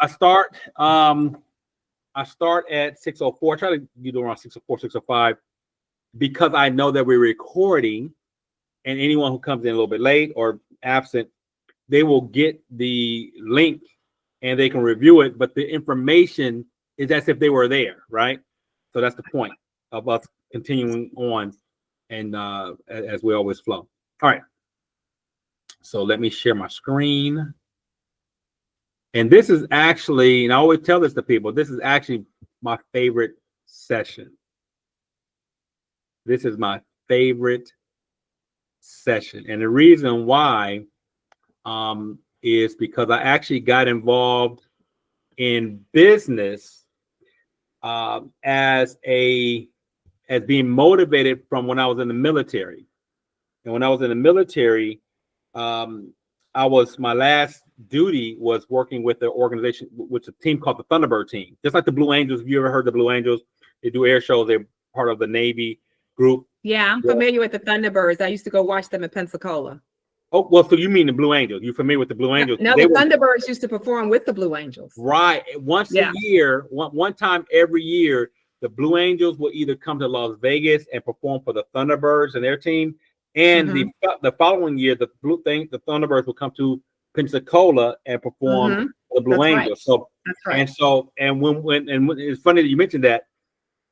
I start at 6:04. I try to get around 6:04, 6:05 because I know that we're recording, and anyone who comes in a little bit late or absent, they will get the link and they can review it, but the information is as if they were there, right? So that's the point of us continuing on, and as we always flow. All right. So let me share my screen. And this is actually, and I always tell this to people, this is actually my favorite session. This is my favorite session. And the reason why is because I actually got involved in business as being motivated from when I was in the military. And when I was in the military, my last duty was working with the organization, which is a team called the Thunderbird team. Just like the Blue Angels. Have you ever heard the Blue Angels? They do air shows. They're part of the Navy group. Yeah, I'm familiar with the Thunderbirds. I used to go watch them in Pensacola. Oh, well, so you mean the Blue Angels. You're familiar with the Blue Angels? No, the Thunderbirds used to perform with the Blue Angels. Right. Once a year, one time every year, the Blue Angels will either come to Las Vegas and perform for the Thunderbirds and their team. And the following year, the Thunderbirds will come to Pensacola and perform the Blue Angels. Right. So that's right. And when it's funny that you mentioned that,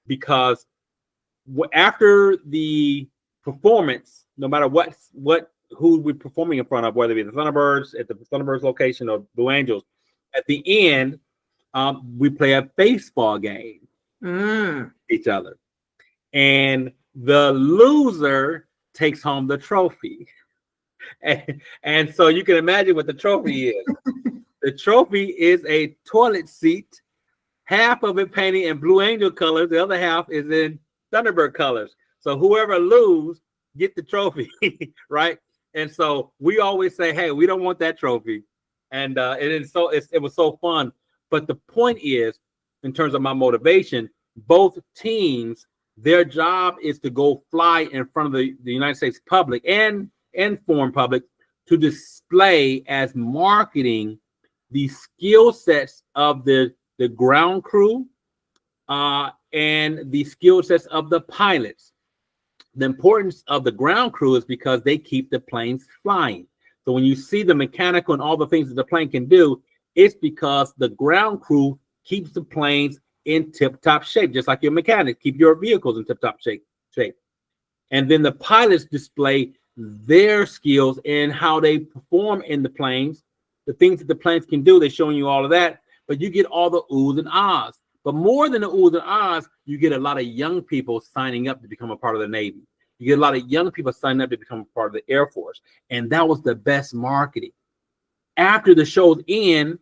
because after the performance, no matter who we're performing in front of, whether it be the Thunderbirds at the Thunderbirds location or Blue Angels, at the end, we play a baseball game each other, and the loser takes home the trophy. And so you can imagine what the trophy is. The trophy is a toilet seat, half of it painted in Blue Angel colors, the other half is in Thunderbird colors. So whoever loses get the trophy, right? And so we always say, hey, we don't want that trophy. And it was so fun. But the point is, in terms of my motivation, both teams, their job is to go fly in front of the United States public and foreign public to display as marketing the skill sets of the ground crew and the skill sets of the pilots. The importance of the ground crew is because they keep the planes flying. So when you see the mechanical and all the things that the plane can do, it's because the ground crew keeps the planes in tip-top shape, just like your mechanics keep your vehicles in tip-top shape. And then the pilots display their skills in how they perform in the planes, the things that the planes can do. They're showing you all of that, but you get all the oohs and ahs. But more than the oohs and ahs, you get a lot of young people signing up to become a part of the Navy. You get a lot of young people signing up to become a part of the Air Force. And that was the best marketing. After the show's end,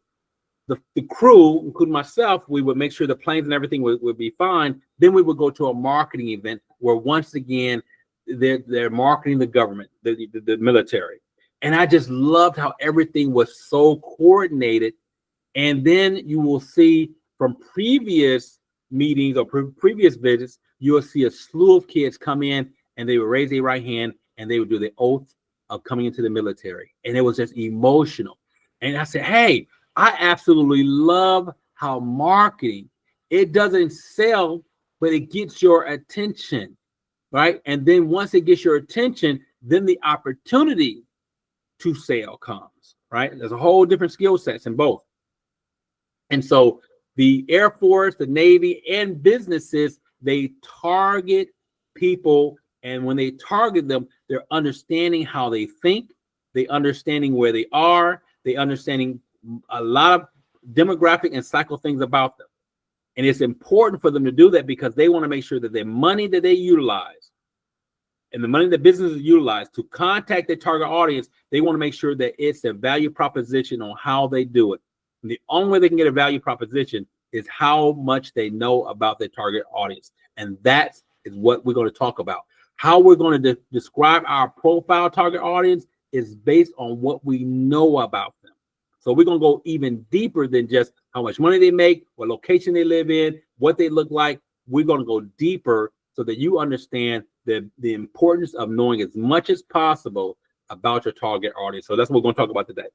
the crew, including myself, we would make sure the planes and everything would be fine. Then we would go to a marketing event where once again, they're marketing the government, the military. And I just loved how everything was so coordinated. And then you will see from previous meetings or previous visits, you will see a slew of kids come in and they would raise their right hand and they would do the oath of coming into the military. And it was just emotional. And I said, hey, I absolutely love how marketing, it doesn't sell, but it gets your attention, right? And then once it gets your attention, then the opportunity to sell comes, right? There's a whole different skill sets in both. And so the Air Force, the Navy, and businesses, they target people. And when they target them, they're understanding how they think, they understanding where they are, they understanding a lot of demographic and cycle things about them. And it's important for them to do that because they want to make sure that their money that they utilize and the money that businesses utilize to contact their target audience, they want to make sure that it's a value proposition on how they do it. And the only way they can get a value proposition is how much they know about their target audience. And that is what we're going to talk about. How we're going to describe our profile target audience is based on what we know about them. So we're going to go even deeper than just how much money they make, what location they live in, what they look like. We're going to go deeper so that you understand the importance of knowing as much as possible about your target audience. So that's what we're going to talk about today.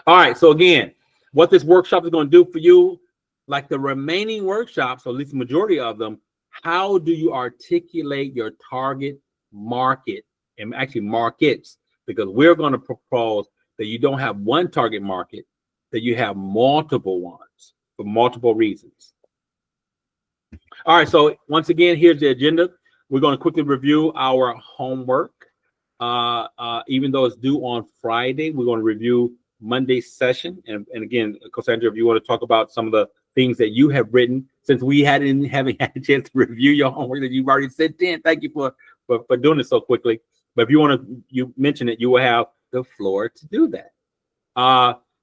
All right. So again, what this workshop is going to do for you, like the remaining workshops, or at least the majority of them, how do you articulate your target market and actually markets? Because we're going to propose that you don't have one target market, that you have multiple ones for multiple reasons. All right. So once again, here's the agenda. We're going to quickly review our homework. Even though it's due on Friday, we're going to review Monday's session. And again, Cassandra, if you want to talk about some of the things that you have written, since we haven't had a chance to review your homework that you've already sent in, thank you for doing it so quickly. But if you want to, you mention it, you will have the floor to do that.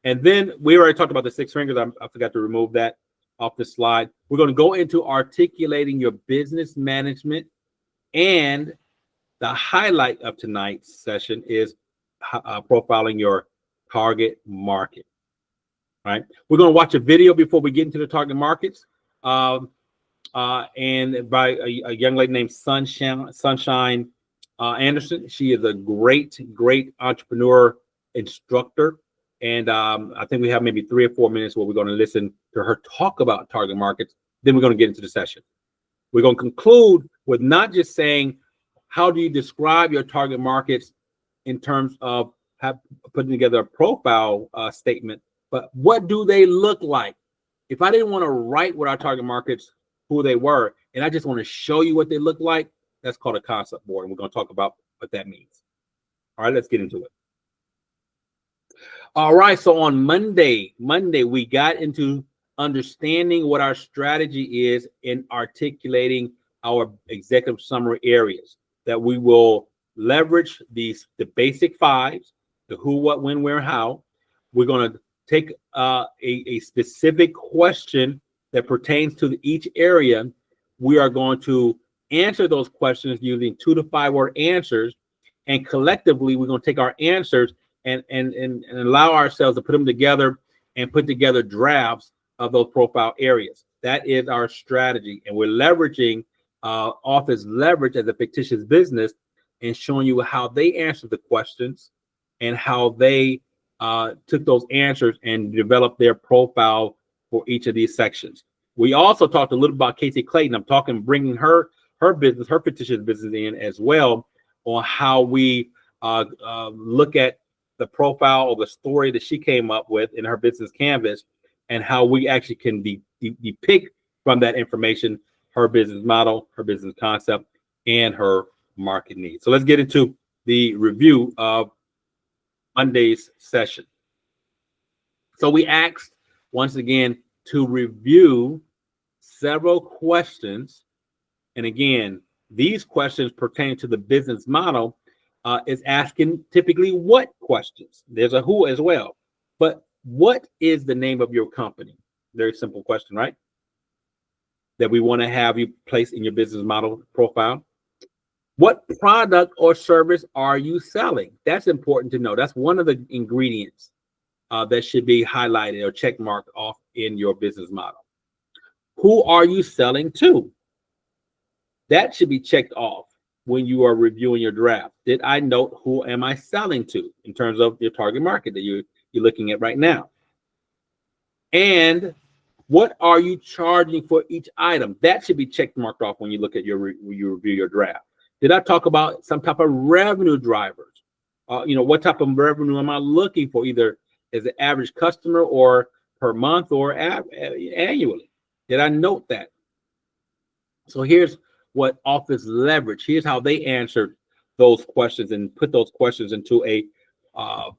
And then we already talked about the 6 fingers. I forgot to remove that off the slide. We're going to go into articulating your business management, and the highlight of tonight's session is profiling your target market. Right? We're going to watch a video before we get into the target markets, and by a young lady named Sunshine Anderson. She is a great entrepreneur instructor, and I think we have maybe 3 or 4 minutes where we're going to listen to her talk about target markets. Then we're going to get into the session. We're going to conclude with not just saying, how do you describe your target markets in terms of putting together a profile statement, but what do they look like? If I didn't want to write what our target markets, who they were, and I just want to show you what they look like, that's called a concept board. And we're going to talk about what that means. All right, let's get into it. All right, so on Monday, we got into understanding what our strategy is in articulating our executive summary areas that we will leverage the basic 5, the who, what, when, where, how. We're going to take a specific question that pertains to each area. We are going to answer those questions using 2 to 5 word answers, and collectively we're going to take our answers and allow ourselves to put them together and put together drafts of those profile areas. That is our strategy, and we're leveraging Office Leverage as a fictitious business and showing you how they answered the questions and how they took those answers and developed their profile for each of these sections. We also talked a little about Casey Clayton. I'm talking bringing her business, her fictitious business in as well, on how we look at the profile or the story that she came up with in her business canvas, and how we actually can depict from that information her business model, her business concept, and her market needs. So let's get into the review of Monday's session. So we asked, once again, to review several questions. And again, these questions pertain to the business model, is asking typically what questions. There's a who as well. But what is the name of your company? Very simple question, right? That we want to have you place in your business model profile. What product or service are you selling? That's important to know. That's one of the ingredients that should be highlighted or check marked off in your business model. Who are you selling to? That should be checked off when you are reviewing your draft. Did I note who am I selling to in terms of your target market that you're looking at right now? And what are you charging for each item? That should be checked marked off when you look at when you review your draft. Did I talk about some type of revenue drivers? What type of revenue am I looking for, either as an average customer or per month or annually? Did I note that? So here's what Office Leverage, here's how they answered those questions and put those questions into a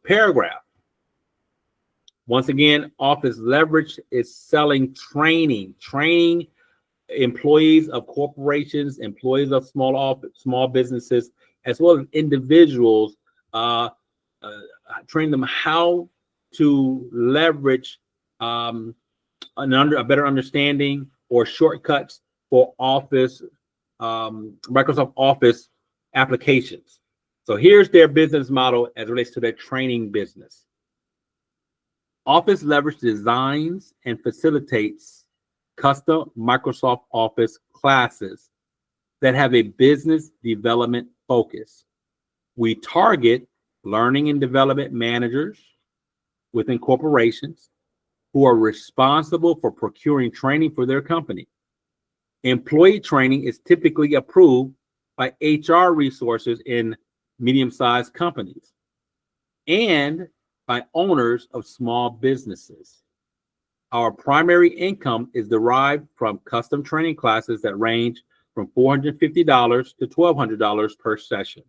paragraph. Once again, Office Leverage is selling training employees of corporations, employees of small businesses, as well as individuals, train them how to leverage a better understanding or shortcuts for Office, Microsoft Office applications. So here's their business model as it relates to their training business. Office Leverage designs and facilitates custom Microsoft Office classes that have a business development focus. We target learning and development managers, within corporations who are responsible for procuring training for their company. Employee training is typically approved by HR resources in medium-sized companies and by owners of small businesses. Our primary income is derived from custom training classes that range from $450 to $1,200 per session.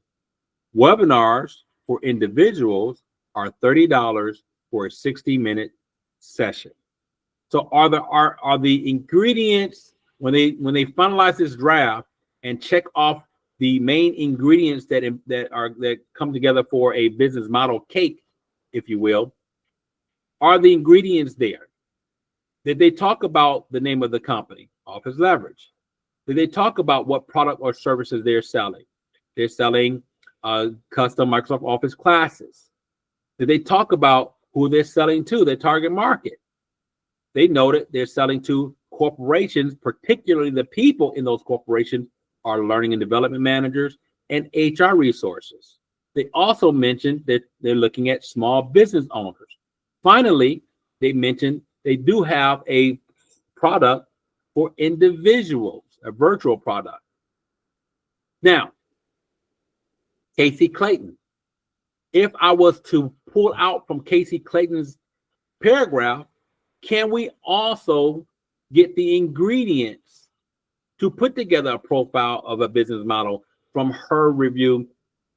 Webinars for individuals are $30 for a 60-minute session. So are the ingredients, when they finalize this draft and check off the main ingredients that come together for a business model cake, if you will, are the ingredients there? Did they talk about the name of the company, Office Leverage? Did they talk about what product or services they're selling? They're selling custom Microsoft Office classes. Did they talk about who they're selling to, their target market? They noted they're selling to corporations, particularly the people in those corporations are learning and development managers and HR resources. They also mentioned that they're looking at small business owners. Finally, they mentioned they do have a product for individuals, a virtual product. Now, Casey Clayton, if I was to pull out from Casey Clayton's paragraph, can we also get the ingredients to put together a profile of a business model from her review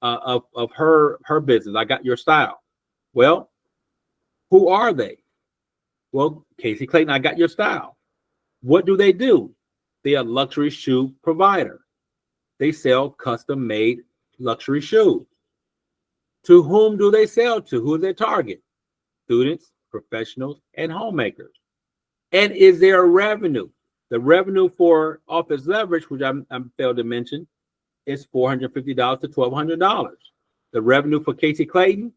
of her business? I got your style. Well, who are they? Well, Casey Clayton, I got your style. What do? They are a luxury shoe provider. They sell custom-made luxury shoes. To whom do they sell to? Who is their target? Students, professionals, and homemakers. And is there a revenue? The revenue for Office Leverage, which I'm failed to mention, is $450 to $1,200. The revenue for Casey Clayton,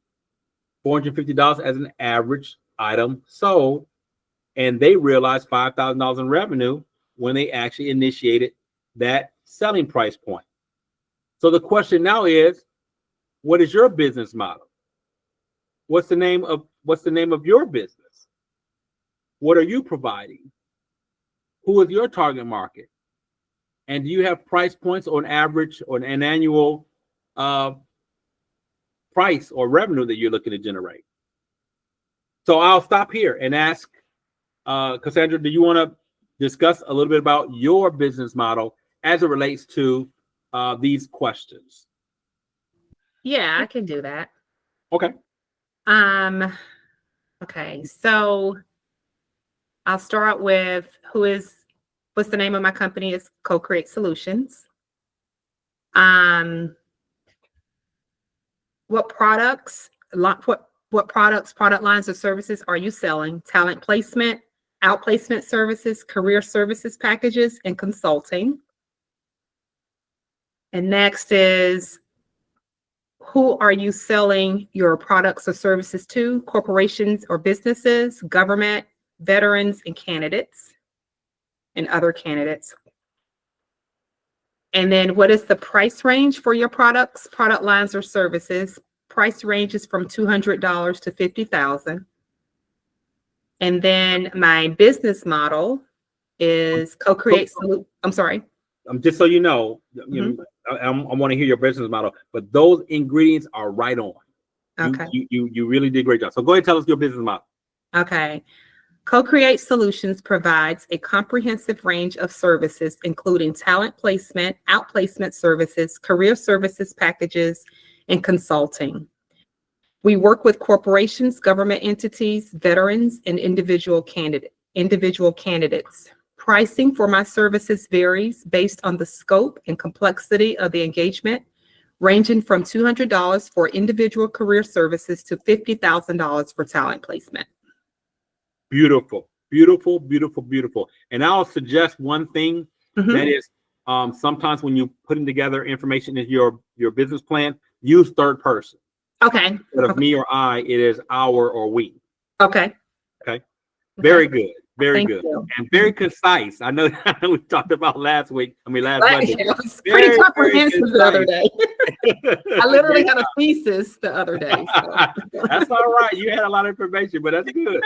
$450 as an average item sold, and they realized $5,000 in revenue when they actually initiated that selling price point. So the question now is, what is your business model? What's the name of your business? What are you providing? Who is your target market? And do you have price points on average or an annual price or revenue that you're looking to generate? So I'll stop here and ask Cassandra, do you want to discuss a little bit about your business model as it relates to these questions? Yeah, I can do that. Okay. Okay, so I'll start with what's the name of my company is Co-Create Solutions. What products, product lines or services are you selling? Talent placement, outplacement services, career services packages, and consulting. And next is, who are you selling your products or services to? Corporations or businesses, government, veterans, and candidates, and other candidates. And then what is the price range for your products, product lines, or services? Price ranges from $200 to $50,000. And then my business model is Co-Create. I'm sorry. Just so you know, I want to hear your business model, but those ingredients are right on. Okay. You really did a great job. So go ahead and tell us your business model. Okay. Co-Create Solutions provides a comprehensive range of services, including talent placement, outplacement services, career services packages, and consulting. We work with corporations, government entities, veterans, and individual candidates. Pricing for my services varies based on the scope and complexity of the engagement, ranging from $200 for individual career services to $50,000 for talent placement. Beautiful, beautiful, beautiful, beautiful. And I'll suggest one thing, that is sometimes when you're putting together information in your business plan, use third person. Okay. Instead of me or I, it is our or we. Okay. Okay. Very good. Very Thank good. you. And very concise. I know we talked about last Monday. It was pretty comprehensive the other day. I literally had a thesis the other day. So. That's all right. You had a lot of information, but that's good.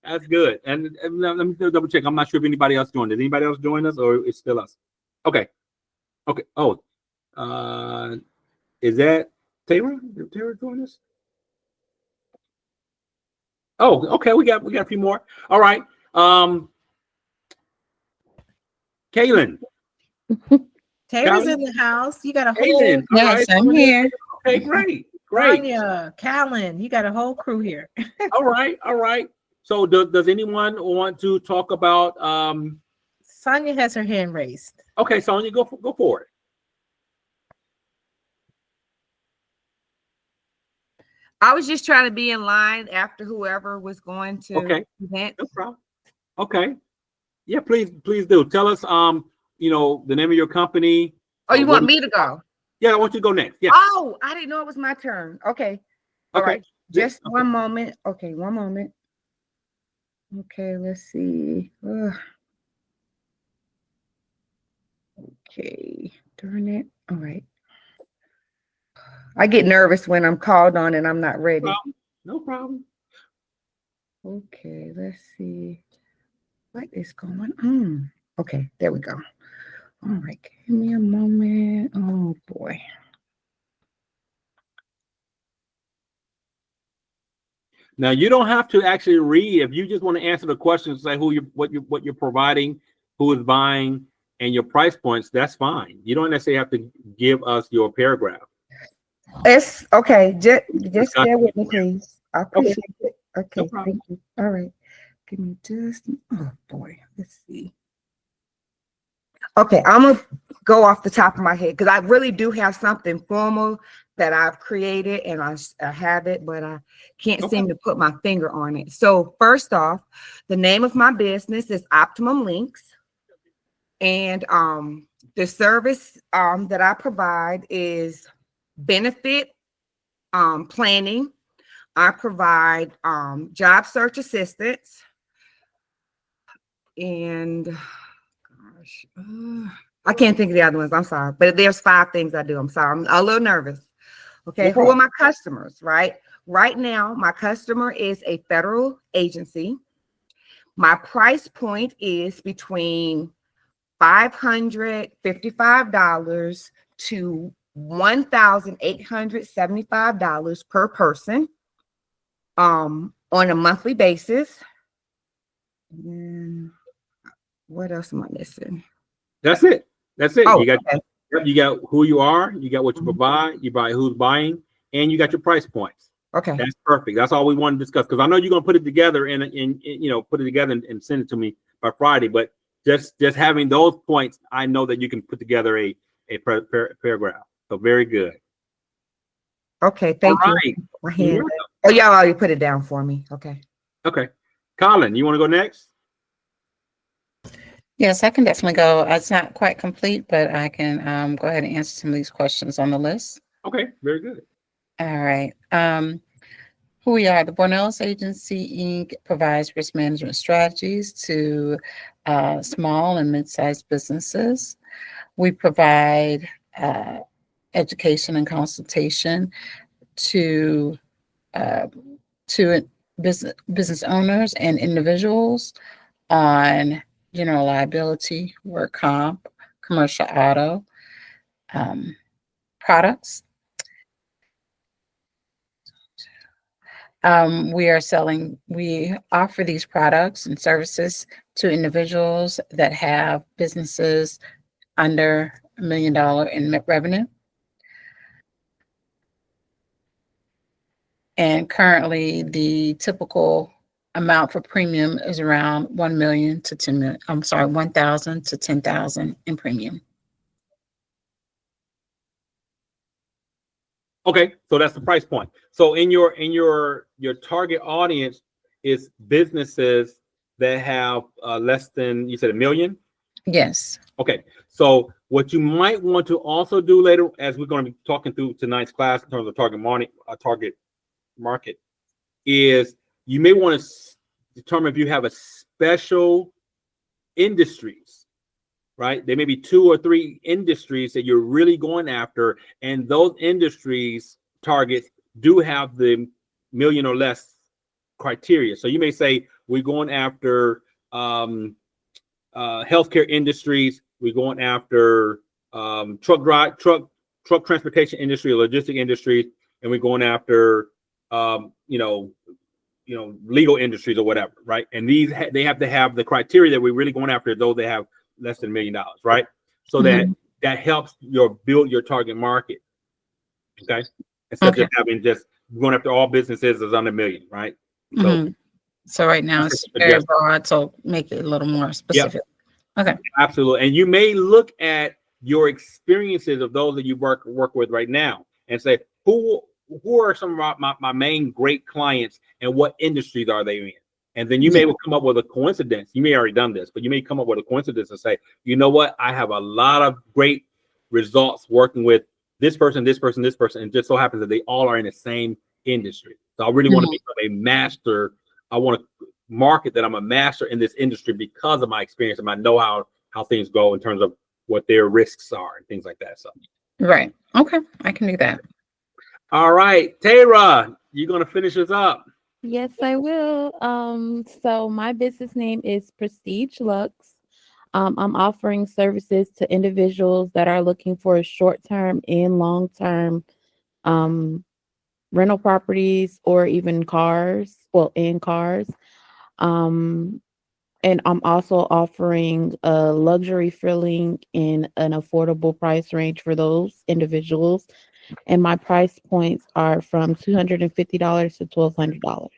That's good. And let me double check. I'm not sure if anybody else joined. Did anybody else join us, or it's still us? Okay. Okay. Oh, is that Taylor? Did Taylor join us? Oh, okay. We got a few more. All right. Kaylin. Taylor's in the house. You got a whole. Kaylin. Yes, I'm here. Okay, great. Tanya, Callan, you got a whole crew here. All right. So does anyone want to talk about Sonia has her hand raised. Okay, Sonia, go for it. I was just trying to be in line after whoever was going to present. No problem. Okay. Yeah, please do. Tell us the name of your company. Oh, you want me to go? Yeah, I want you to go next. Yeah. Oh, I didn't know it was my turn. Okay. All right. Just one moment. Okay, one moment. Okay, let's see. Okay, darn it. All right. I get nervous when I'm called on and I'm not ready. No problem. Okay, let's see. What is going on? Okay, there we go. All right, give me a moment. Oh boy. Now you don't have to actually read. If you just want to answer the questions, say what you're providing, who is buying, and your price points, that's fine. You don't necessarily have to give us your paragraph. It's okay. Just bear with me, please. I appreciate it. Okay, No problem. thank you. All right. Give me just, oh boy, let's see. Okay, I'm gonna go off the top of my head because I really do have something formal that I've created and I have it, but I can't seem to put my finger on it. So first off, the name of my business is Optimum Links. And the service that I provide is benefit planning. I provide job search assistance. And gosh, I can't think of the other ones. I'm sorry, but there's 5 things I do. I'm sorry, I'm a little nervous. Okay, who are my customers? Right now, my customer is a federal agency. My price point is between $555 to $1,875 per person on a monthly basis. And what else am I missing? That's it. Oh, you got who you are, you got what you provide, you buy who's buying, and you got your price points. Okay. That's perfect. That's all we want to discuss because I know you're gonna put it together and send it to me by Friday. But just having those points, I know that you can put together a paragraph. So very good. Okay, thank you. My hand. Oh, y'all already put it down for me. Okay. Okay. Colin, you want to go next? Yes, I can definitely go. It's not quite complete, but I can go ahead and answer some of these questions on the list. Okay, very good. All right. Who we are, the Bornells Agency, Inc. provides risk management strategies to small and mid-sized businesses. We provide education and consultation to business owners and individuals on general liability, work comp, commercial auto products. We offer these products and services to individuals that have businesses under $1 million in net revenue. And currently the typical amount for premium is around 1 million to 10 million. I'm sorry, 1,000 to 10,000 in premium. Okay, so that's the price point. So in your target audience is businesses that have less than, you said, $1 million? Yes. Okay, so what you might want to also do later, as we're going to be talking through tonight's class in terms of target market, is you may want to determine if you have a special industries, right? There may be 2 or 3 industries that you're really going after, and those industries targets do have the million or less criteria. So you may say we're going after healthcare industries, we're going after truck transportation industry, logistic industries, and we're going after legal industries or whatever, right? And these they have to have the criteria that we're really going after, those that have less than $1 million, right? So that helps build your target market. Okay. Instead of just having going after all businesses is under $1 million, right? So right now it's very broad, so make it a little more specific. Yep. Okay. Absolutely. And you may look at your experiences of those that you work with right now and say, who are some of my main great clients and what industries are they in? And then you may come up with a coincidence. You may have already done this, but you may come up with a coincidence and say, you know what? I have a lot of great results working with this person, this person, this person. And it just so happens that they all are in the same industry. So I really want to become a master. I want to market that I'm a master in this industry because of my experience and I know how things go in terms of what their risks are and things like that. So right. Okay. I can do that. All right. Tara, you're going to finish us up. Yes, I will. So my business name is Prestige Lux. I'm offering services to individuals that are looking for short-term and long-term rental properties or even cars. And I'm also offering a luxury filling in an affordable price range for those individuals. And my price points are from $250 to $1,200.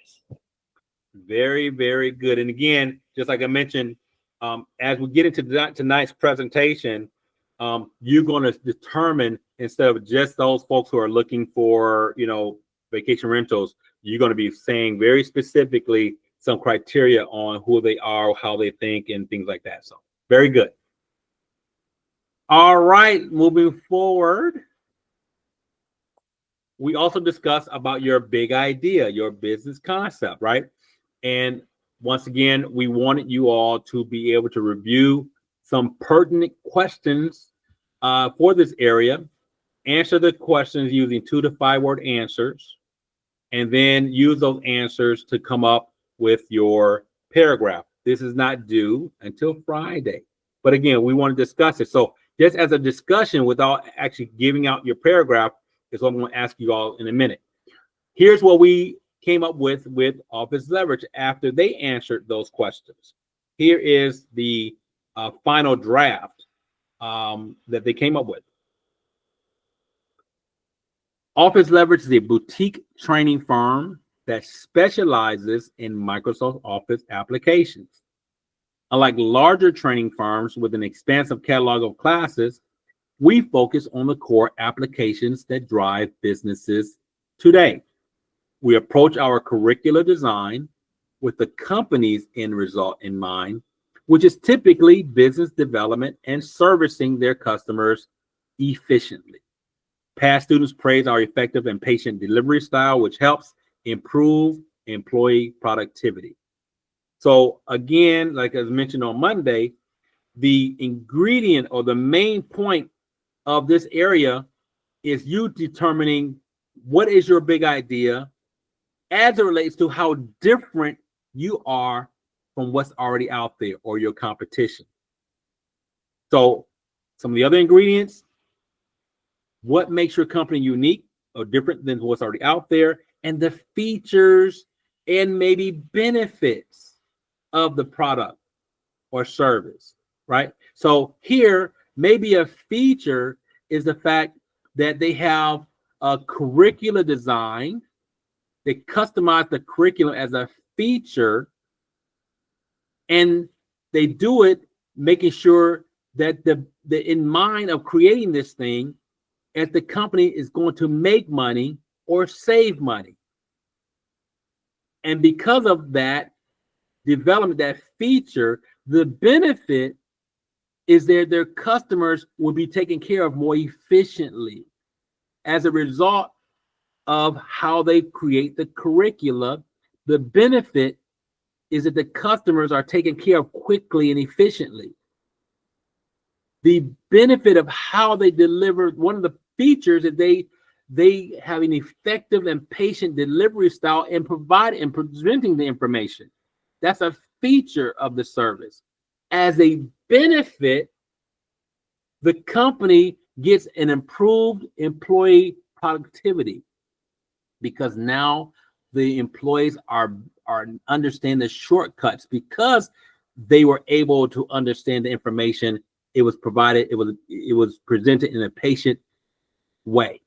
Very, very good. And again, just like I mentioned, as we get into tonight's presentation, you're going to determine, instead of just those folks who are looking for, vacation rentals, you're going to be saying very specifically some criteria on who they are, how they think, and things like that. So very good. All right, moving forward. We also discussed about your big idea, your business concept, right? And once again, we wanted you all to be able to review some pertinent questions for this area, answer the questions using 2 to 5 word answers, and then use those answers to come up with your paragraph. This is not due until Friday. But again, we want to discuss it. So just as a discussion without actually giving out your paragraph is what I'm going to ask you all in a minute. Here's what we came up with Office Leverage after they answered those questions. Here is the final draft that they came up with. Office Leverage is a boutique training firm that specializes in Microsoft Office applications. Unlike larger training firms with an expansive catalog of classes, we focus on the core applications that drive businesses today. We approach our curricular design with the company's end result in mind, which is typically business development and servicing their customers efficiently. Past students praise our effective and patient delivery style, which helps improve employee productivity. So again, like I mentioned on Monday, the ingredient or the main point of this area is you determining what is your big idea as it relates to how different you are from what's already out there or your competition. So some of the other ingredients, what makes your company unique or different than what's already out there, and the features and maybe benefits of the product or service, right? So here, maybe a feature is the fact that they have a curricular design. They customize the curriculum as a feature, and they do it making sure that the in mind of creating this thing, as the company is going to make money or save money. And because of that development, that feature, the benefit is that their customers will be taken care of more efficiently as a result of how they create the curricula. The benefit is that the customers are taken care of quickly and efficiently. The benefit of how they deliver, one of the features that they have an effective and patient delivery style and presenting the information. That's a feature of the service. As a benefit, the company gets an improved employee productivity because now the employees are understand the shortcuts because they were able to understand the information. It was provided, it was presented in a patient way.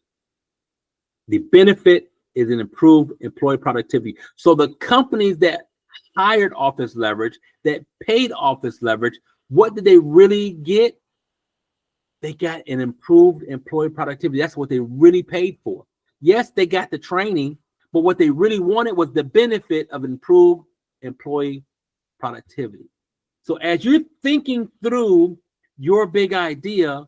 The benefit is an improved employee productivity. So the companies that hired off this leverage, that paid off this leverage, what did they really get? They got an improved employee productivity. That's what they really paid for. Yes, they got the training, but what they really wanted was the benefit of improved employee productivity. So as you're thinking through your big idea,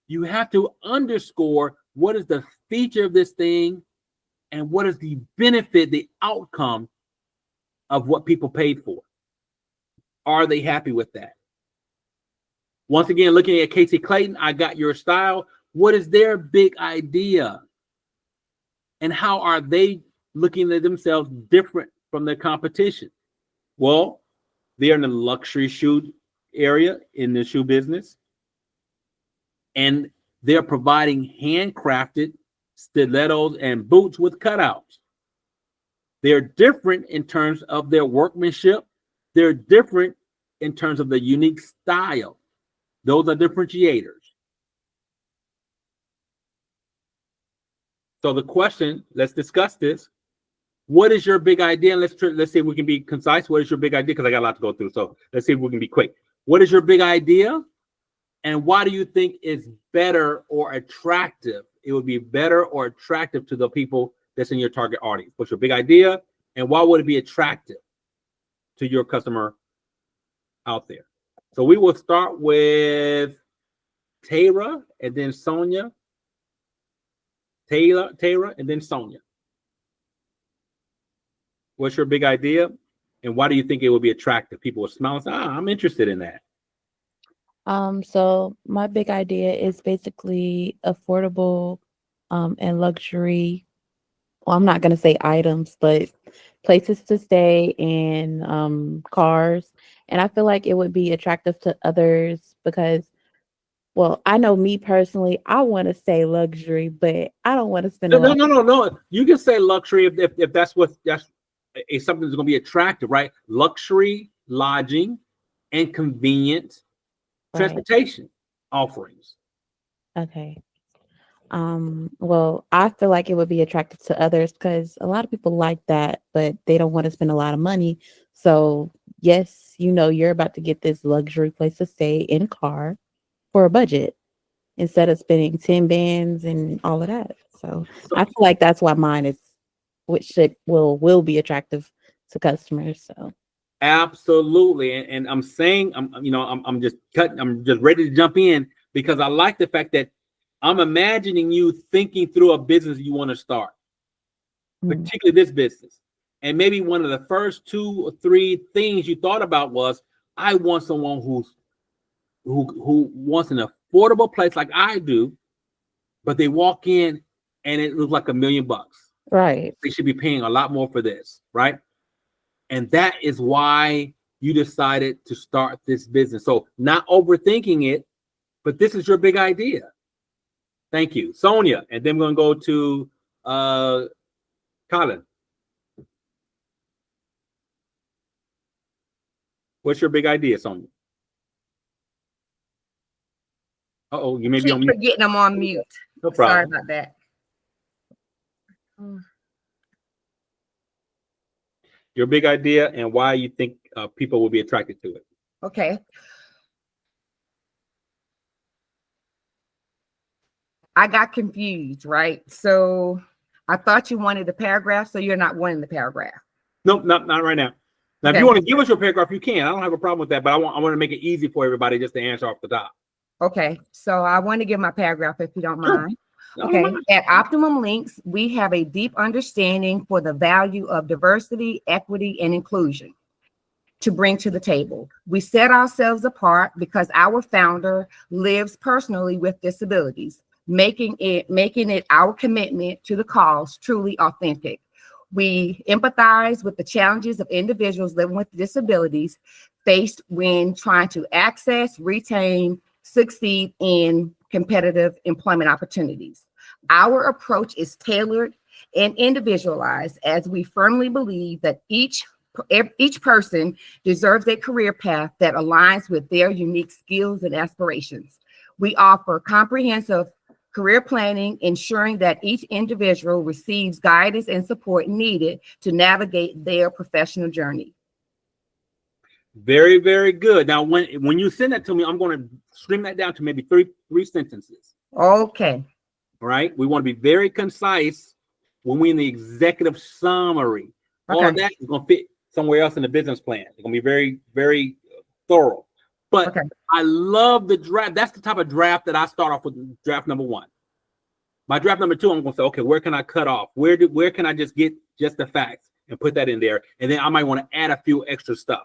you have to underscore what is the feature of this thing and what is the benefit, the outcome of what people paid for. Are they happy with that? Once again, looking at Casey Clayton, I got your style. What is their big idea? And how are they looking at themselves different from their competition? Well, they are in the luxury shoe area in the shoe business. And they're providing handcrafted stilettos and boots with cutouts. They're different in terms of their workmanship. They're different in terms of the unique style. Those are differentiators. So the question, let's discuss this. What is your big idea? And let's see if we can be concise. What is your big idea? Because I got a lot to go through. So let's see if we can be quick. What is your big idea? And why do you think it's better or attractive? It would be better or attractive to the people that's in your target audience. What's your big idea? And why would it be attractive to your customer out there? So we will start with Tara and then Sonia. Tara and then Sonia. What's your big idea? And why do you think it would be attractive? People will smile and say, I'm interested in that. So my big idea is basically affordable and luxury. Well, I'm not going to say items, but places to stay and cars. And I feel like it would be attractive to others because, well, I know me personally, I want to say luxury, but I don't want to spend a lot. No. You can say luxury if that's something that's going to be attractive, right? Luxury, lodging, and convenient transportation offerings. Okay. Well, I feel like it would be attractive to others because a lot of people like that, but they don't want to spend a lot of money. So yes, you're about to get this luxury place to stay in car for a budget instead of spending 10 bands and all of that. So I feel like that's why mine is, which will be attractive to customers. So absolutely. And I'm saying, I'm just ready to jump in because I like the fact that I'm imagining you thinking through a business you want to start, particularly this business. And maybe one of the first 2 or 3 things you thought about was, I want someone who wants an affordable place like I do, but they walk in and it looks like $1 million. Right. They should be paying a lot more for this, right? And that is why you decided to start this business. So not overthinking it, but this is your big idea. Thank you, Sonia. And then we're going to go to Colin. What's your big idea, Sonia? Uh-oh, you may be on mute. Forgetting I'm on mute. No problem. Sorry about that. Your big idea and why you think people will be attracted to it. Okay. I got confused, right? So I thought you wanted the paragraph, so you're not wanting the paragraph. Nope, not right now. Now, Okay. if you want to give us your paragraph, you can. I don't have a problem with that, but I want to make it easy for everybody just to answer off the top. Okay, so I want to give my paragraph if you don't Sure. mind. No, Okay, no. at Optimum Links, we have a deep understanding for the value of diversity, equity, and inclusion. to bring to the table. We set ourselves apart because our founder lives personally with disabilities, making it our commitment to the cause truly authentic. We empathize with the challenges of individuals living with disabilities faced when trying to access, retain, succeed in competitive employment opportunities. Our approach is tailored and individualized, as we firmly believe that each person deserves a career path that aligns with their unique skills and aspirations. We offer comprehensive career planning, ensuring that each individual receives guidance and support needed to navigate their professional journey. Very, very good. Now, when you send that to me, I'm going to stream that down to maybe three sentences. Okay. All right. We want to be very concise when we're in the executive summary. All of that is going to fit somewhere else in the business plan. It's going to be very, very thorough. But I love the draft. That's the type of draft that I start off with. Draft number 1. My draft number 2, I'm going to say, okay, where can I cut off? Where can I just get just the facts and put that in there? And then I might want to add a few extra stuff.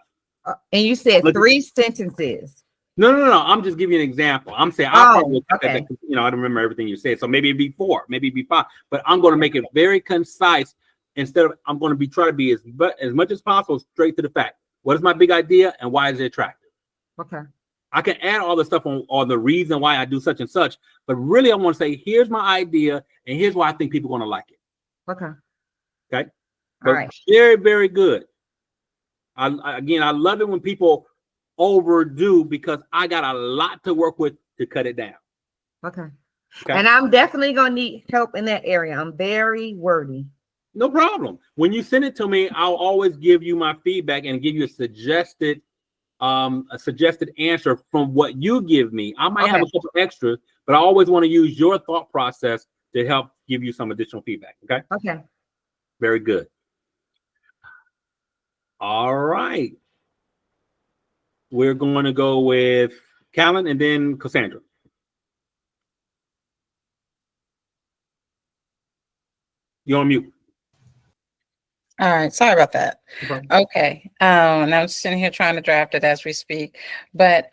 And you said 3 sentences. No. I'm just giving you an example. I'm saying, I don't remember everything you said. So maybe it'd be 4, maybe it'd be 5. But I'm going to make it very concise. Instead of, I'm going to try to be as much as possible straight to the fact. What is my big idea and why is it attractive? Okay. I can add all the stuff on the reason why I do such and such, but really I want to say, here's my idea and here's why I think people are going to like it. Okay. But all right. Very, very good. I love it when people overdo, because I got a lot to work with to cut it down. Okay. And I'm definitely going to need help in that area. I'm very wordy. No problem. When you send it to me, I'll always give you my feedback and give you a suggested answer from what you give me. I might have a couple extras, but I always want to use your thought process to help give you some additional feedback. Okay. Okay. Very good. All right. We're going to go with Callan and then Cassandra. You're on mute. All right, sorry about that. Okay. Okay, and I'm sitting here trying to draft it as we speak. But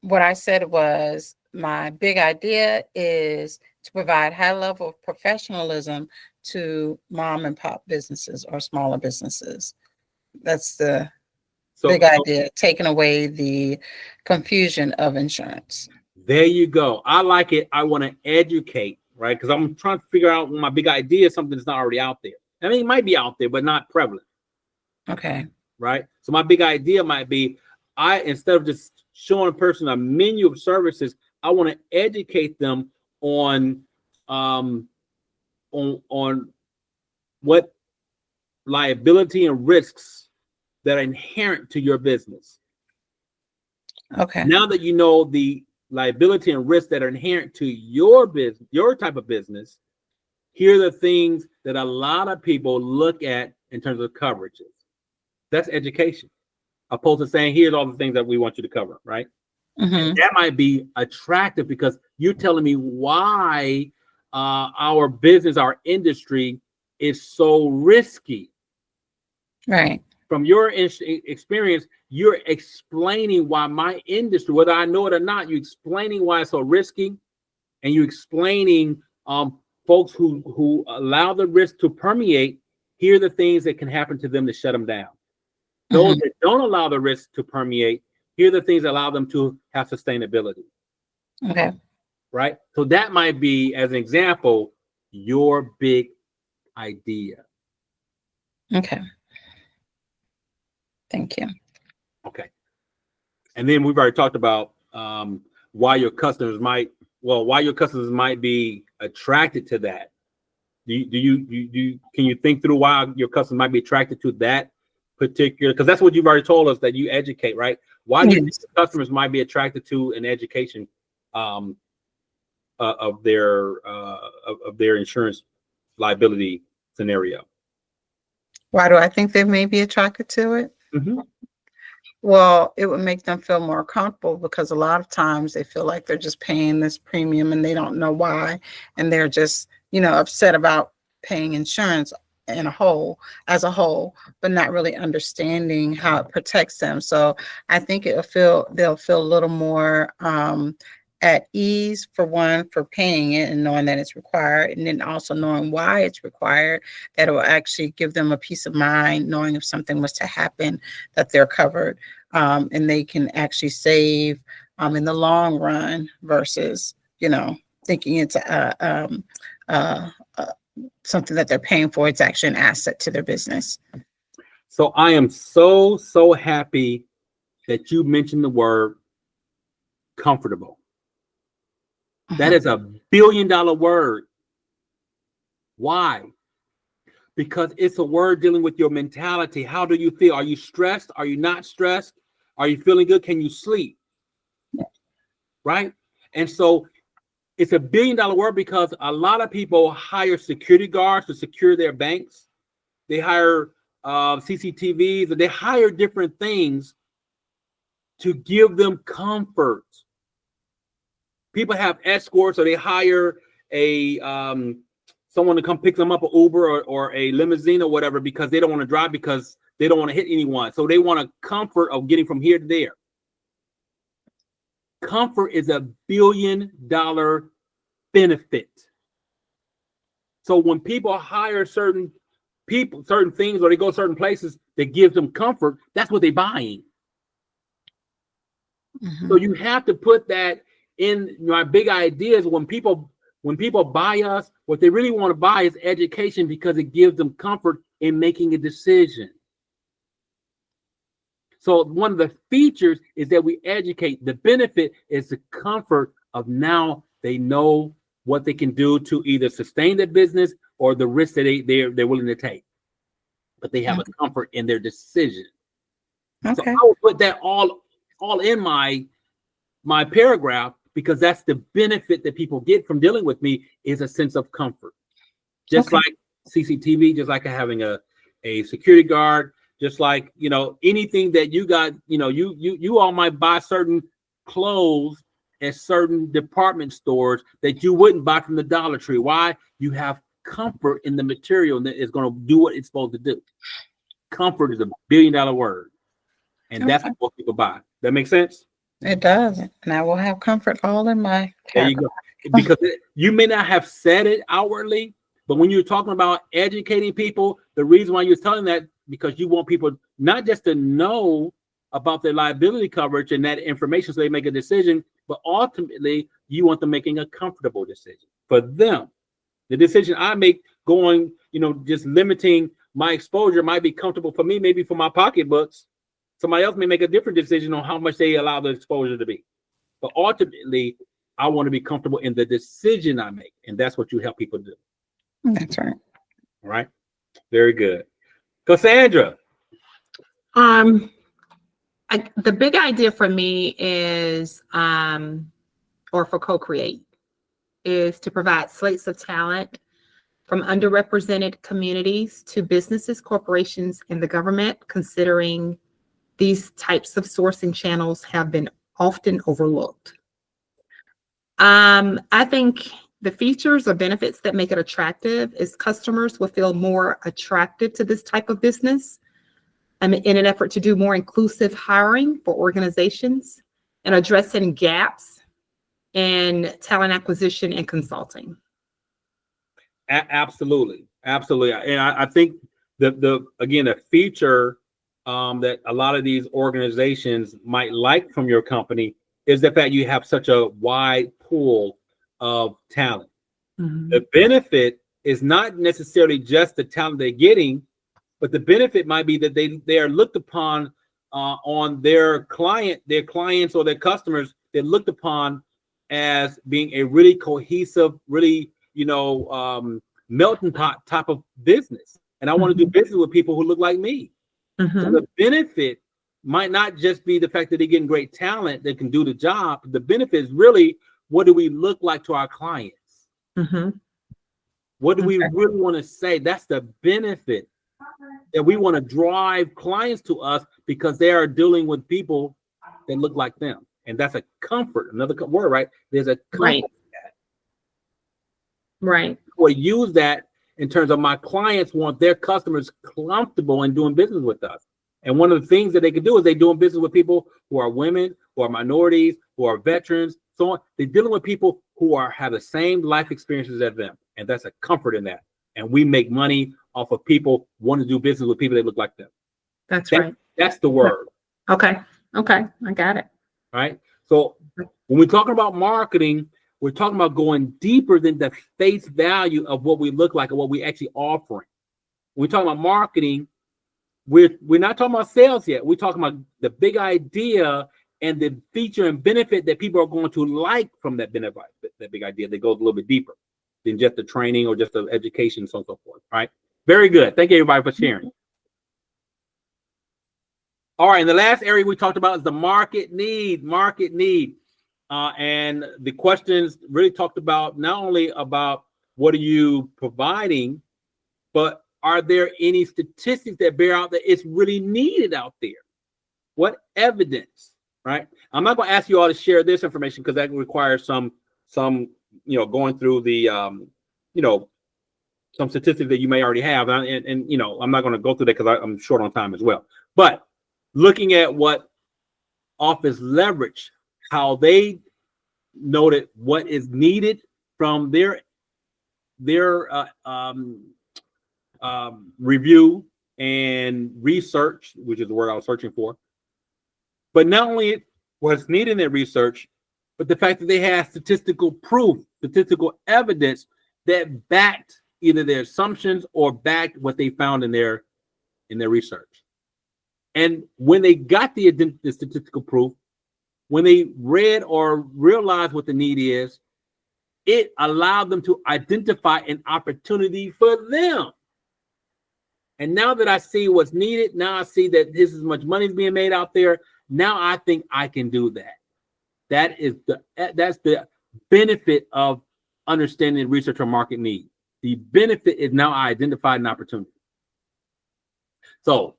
what I said was, my big idea is to provide high level of professionalism to mom and pop businesses or smaller businesses. That's the big idea, taking away the confusion of insurance. There you go. I like it. I want to educate, right? Because I'm trying to figure out my big idea is something that's not already out there. I mean, it might be out there, but not prevalent. Okay. Right. So my big idea might be, instead of just showing a person a menu of services, I want to educate them on what liability and risks that are inherent to your business. Okay. Now that you know the liability and risks that are inherent to your business, your type of business, here are the things that a lot of people look at in terms of coverages. That's education, opposed to saying, here's all the things that we want you to cover, right? Mm-hmm. That might be attractive because you're telling me why our business, our industry is so risky. Right. From your experience, you're explaining why my industry, whether I know it or not, you're explaining why it's so risky, and you're explaining folks who allow the risk to permeate. Here are the things that can happen to them to shut them down. Those that don't allow the risk to permeate, here are the things that allow them to have sustainability. Okay. Right? So that might be, as an example, your big idea. Okay. Thank you. Okay. And then we've already talked about why your customers might be attracted to that. Can you think through why your customers might be attracted to that particular? Because that's what you've already told us, that you educate, right? Why do you think customers might be attracted to an education of their insurance liability scenario? Why do I think they may be attracted to it? Mm-hmm. Well, it would make them feel more comfortable, because a lot of times they feel like they're just paying this premium and they don't know why. And they're just, upset about paying insurance in a whole, as a whole, but not really understanding how it protects them. So I think they'll feel a little more at ease, for one, for paying it and knowing that it's required, and then also knowing why it's required, that it will actually give them a peace of mind, knowing if something was to happen, that they're covered, and they can actually save in the long run versus, thinking it's something that they're paying for. It's actually an asset to their business. So I am so happy that you mentioned the word comfortable. That is $1 billion word. Why? Because it's a word dealing with your mentality. How do you feel? Are you stressed? Are you not stressed? Are you feeling good? Can you sleep? Right? And so it's $1 billion word because a lot of people hire security guards to secure their banks. They hire CCTVs, and they hire different things to give them comfort. People have escorts, or they hire a someone to come pick them up, an Uber or a limousine or whatever, because they don't want to drive, because they don't want to hit anyone. So they want a comfort of getting from here to there. Comfort is $1 billion benefit. So when people hire certain people, certain things, or they go certain places that gives them comfort, that's what they're buying. So you have to put that in. My big idea is when people buy us, what they really want to buy is education, because it gives them comfort in making a decision. So one of the features is that we educate. The benefit is the comfort of now they know what they can do to either sustain their business or the risk that they're willing to take. But they have a comfort in their decision. So I will put that all in my paragraph, because that's the benefit that people get from dealing with me, is a sense of comfort. Just like CCTV, just like having a security guard, just like, anything that you got, you all might buy certain clothes at certain department stores that you wouldn't buy from the Dollar Tree. Why? You have comfort in the material that is going to do what it's supposed to do. Comfort is $1 billion word. And that's what most people buy. That makes sense? It does. And I will have comfort all in my There you go. Because you may not have said it outwardly, but when you're talking about educating people, the reason why you're telling that, because you want people not just to know about their liability coverage and that information so they make a decision, but ultimately you want them making a comfortable decision for them. The decision I make going, just limiting my exposure might be comfortable for me, maybe for my pocketbooks. Somebody else may make a different decision on how much they allow the exposure to be. But ultimately, I want to be comfortable in the decision I make. And that's what you help people do. That's right. All right. Very good. Cassandra. The big idea for me is, or for Co-Create, is to provide slates of talent from underrepresented communities to businesses, corporations, and the government, considering these types of sourcing channels have been often overlooked. I think the features or benefits that make it attractive is customers will feel more attracted to this type of business in an effort to do more inclusive hiring for organizations and addressing gaps in talent acquisition and consulting. Absolutely. And I think the feature that a lot of these organizations might like from your company is the fact you have such a wide pool of talent. The benefit is not necessarily just the talent they're getting, but the benefit might be that they are looked upon on their clients or their customers. They're looked upon as being a really cohesive, really melting pot type of business. And I want to do business with people who look like me. So the benefit might not just be the fact that they're getting great talent that can do the job. The benefit is really, what do we look like to our clients? What do we really want to say? That's the benefit, that we want to drive clients to us because they are dealing with people that look like them. And that's a comfort. Another word, right? There's a comfort. Right. Or use that in terms of my clients want their customers comfortable in doing business with us. And one of the things that they can do is they're doing business with people who are women, who are minorities, who are veterans, so on. They're dealing with people who have the same life experiences as them. And that's a comfort in that. And we make money off of people wanting to do business with people that look like them. That's right. That's the word. Okay. I got it. Right. So when we're talking about marketing, we're talking about going deeper than the face value of what we look like and what we actually offering. When we're talking about marketing, we're not talking about sales yet. We're talking about the big idea and the feature and benefit that people are going to like from that benefit, that big idea that goes a little bit deeper than just the training or just the education and so on and so forth. Right. Very good. Thank you, everybody, for sharing. All right, and the last area we talked about is the market need. And the questions really talked about not only about what are you providing, but are there any statistics that bear out that it's really needed out there? What evidence, right? I'm not going to ask you all to share this information because that requires some going through the some statistics that you may already have, and I'm not going to go through that because I'm short on time as well. But looking at what Office Leverage, how they noted what is needed from their review and research, which is the word I was searching for. But not only what's needed in their research, but the fact that they have statistical proof, statistical evidence that backed either their assumptions or backed what they found in their research. And when they got the statistical proof, when they read or realized what the need is, it allowed them to identify an opportunity for them. And now that I see what's needed, now I see that this is much money is being made out there. Now I think I can do that. That's the benefit of understanding research or market need. The benefit is now I identified an opportunity. So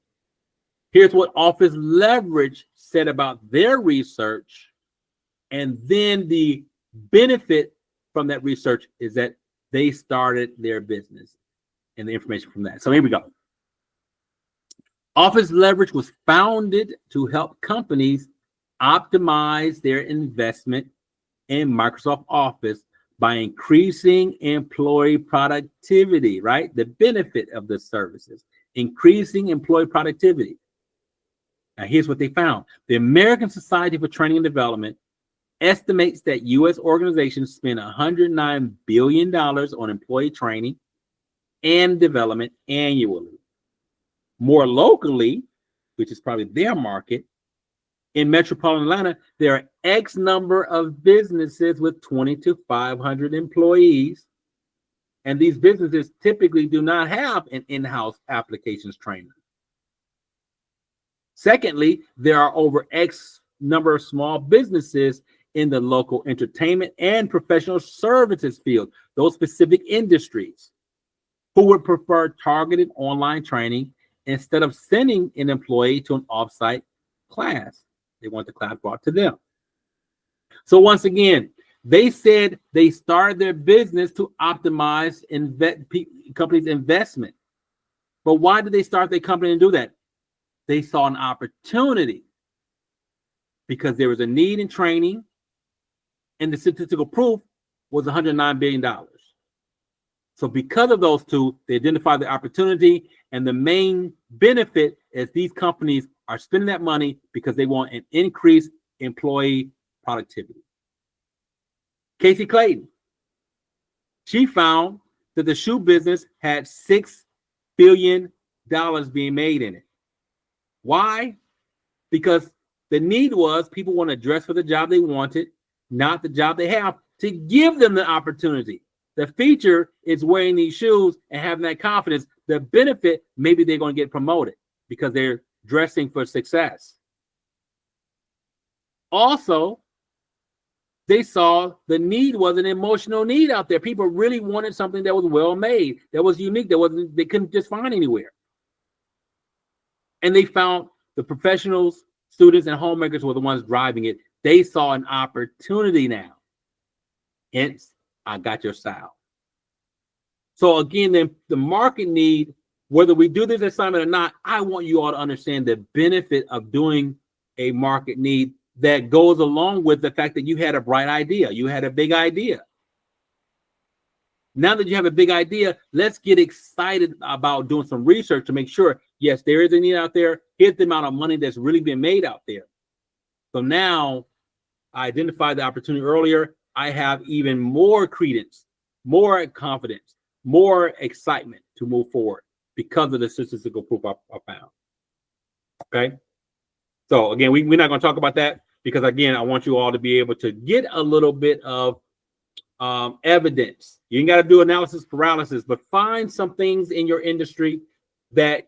here's what Office Leverage said about their research. And then the benefit from that research is that they started their business and the information from that. So here we go. Office Leverage was founded to help companies optimize their investment in Microsoft Office by increasing employee productivity, right? The benefit of the services, increasing employee productivity. Now, here's what they found. The American Society for Training and Development estimates that U.S. organizations spend $109 billion on employee training and development annually. More locally, which is probably their market, in metropolitan Atlanta, there are X number of businesses with 20 to 500 employees. And these businesses typically do not have an in-house applications trainer. Secondly, there are over X number of small businesses in the local entertainment and professional services field, those specific industries, who would prefer targeted online training instead of sending an employee to an offsite class. They want the class brought to them. So once again, they said they started their business to optimize companies' investment. But why did they start their company and do that? They saw an opportunity because there was a need in training, and the statistical proof was $109 billion. So because of those two, they identified the opportunity, and the main benefit is these companies are spending that money because they want an increased employee productivity. Casey Clayton, she found that the shoe business had $6 billion being made in it. Why? Because the need was people want to dress for the job they wanted, not the job they have, to give them the opportunity. The feature is wearing these shoes and having that confidence. The benefit, maybe they're going to get promoted because they're dressing for success. Also, they saw the need was an emotional need out there. People really wanted something that was well made, that was unique, they couldn't just find anywhere. And they found the professionals, students, and homemakers were the ones driving it. They saw an opportunity now. Hence, I got your style. So again, then the market need, whether we do this assignment or not, I want you all to understand the benefit of doing a market need that goes along with the fact that you had a bright idea. You had a big idea. Now that you have a big idea, let's get excited about doing some research to make sure, yes, there is a need out there. Here's the amount of money that's really been made out there. So now I identified the opportunity earlier. I have even more credence, more confidence, more excitement to move forward because of the statistical proof I found. Okay. So again, we're not going to talk about that because again, I want you all to be able to get a little bit of evidence. You ain't got to do analysis paralysis, but find some things in your industry that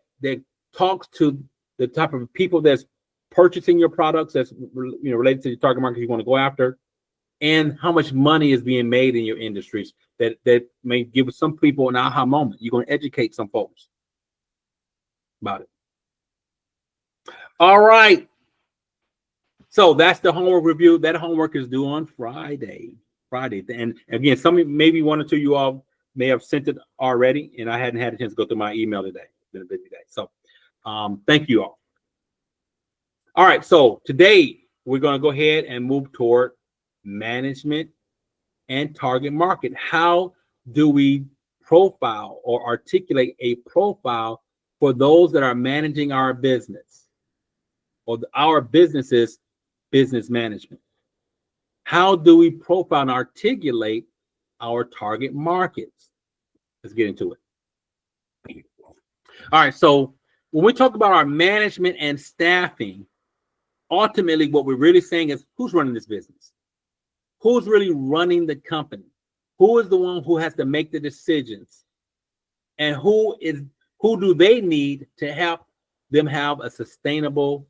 talks to the type of people that's purchasing your products, that's related to the target market you want to go after, and how much money is being made in your industries that may give some people an aha moment. You're going to educate some folks about it. All right. So that's the homework review. That homework is due on Friday. And again, maybe one or two of you all may have sent it already, and I hadn't had a chance to go through my email today. It's been a busy day. So thank you all. All right. So today we're going to go ahead and move toward management and target market. How do we profile or articulate a profile for those that are managing our business or our business's business management? How do we profile and articulate our target markets? Let's get into it. All right. So when we talk about our management and staffing, ultimately what we're really saying is who's running this business? Who's really running the company? Who is the one who has to make the decisions? And who do they need to help them have a sustainable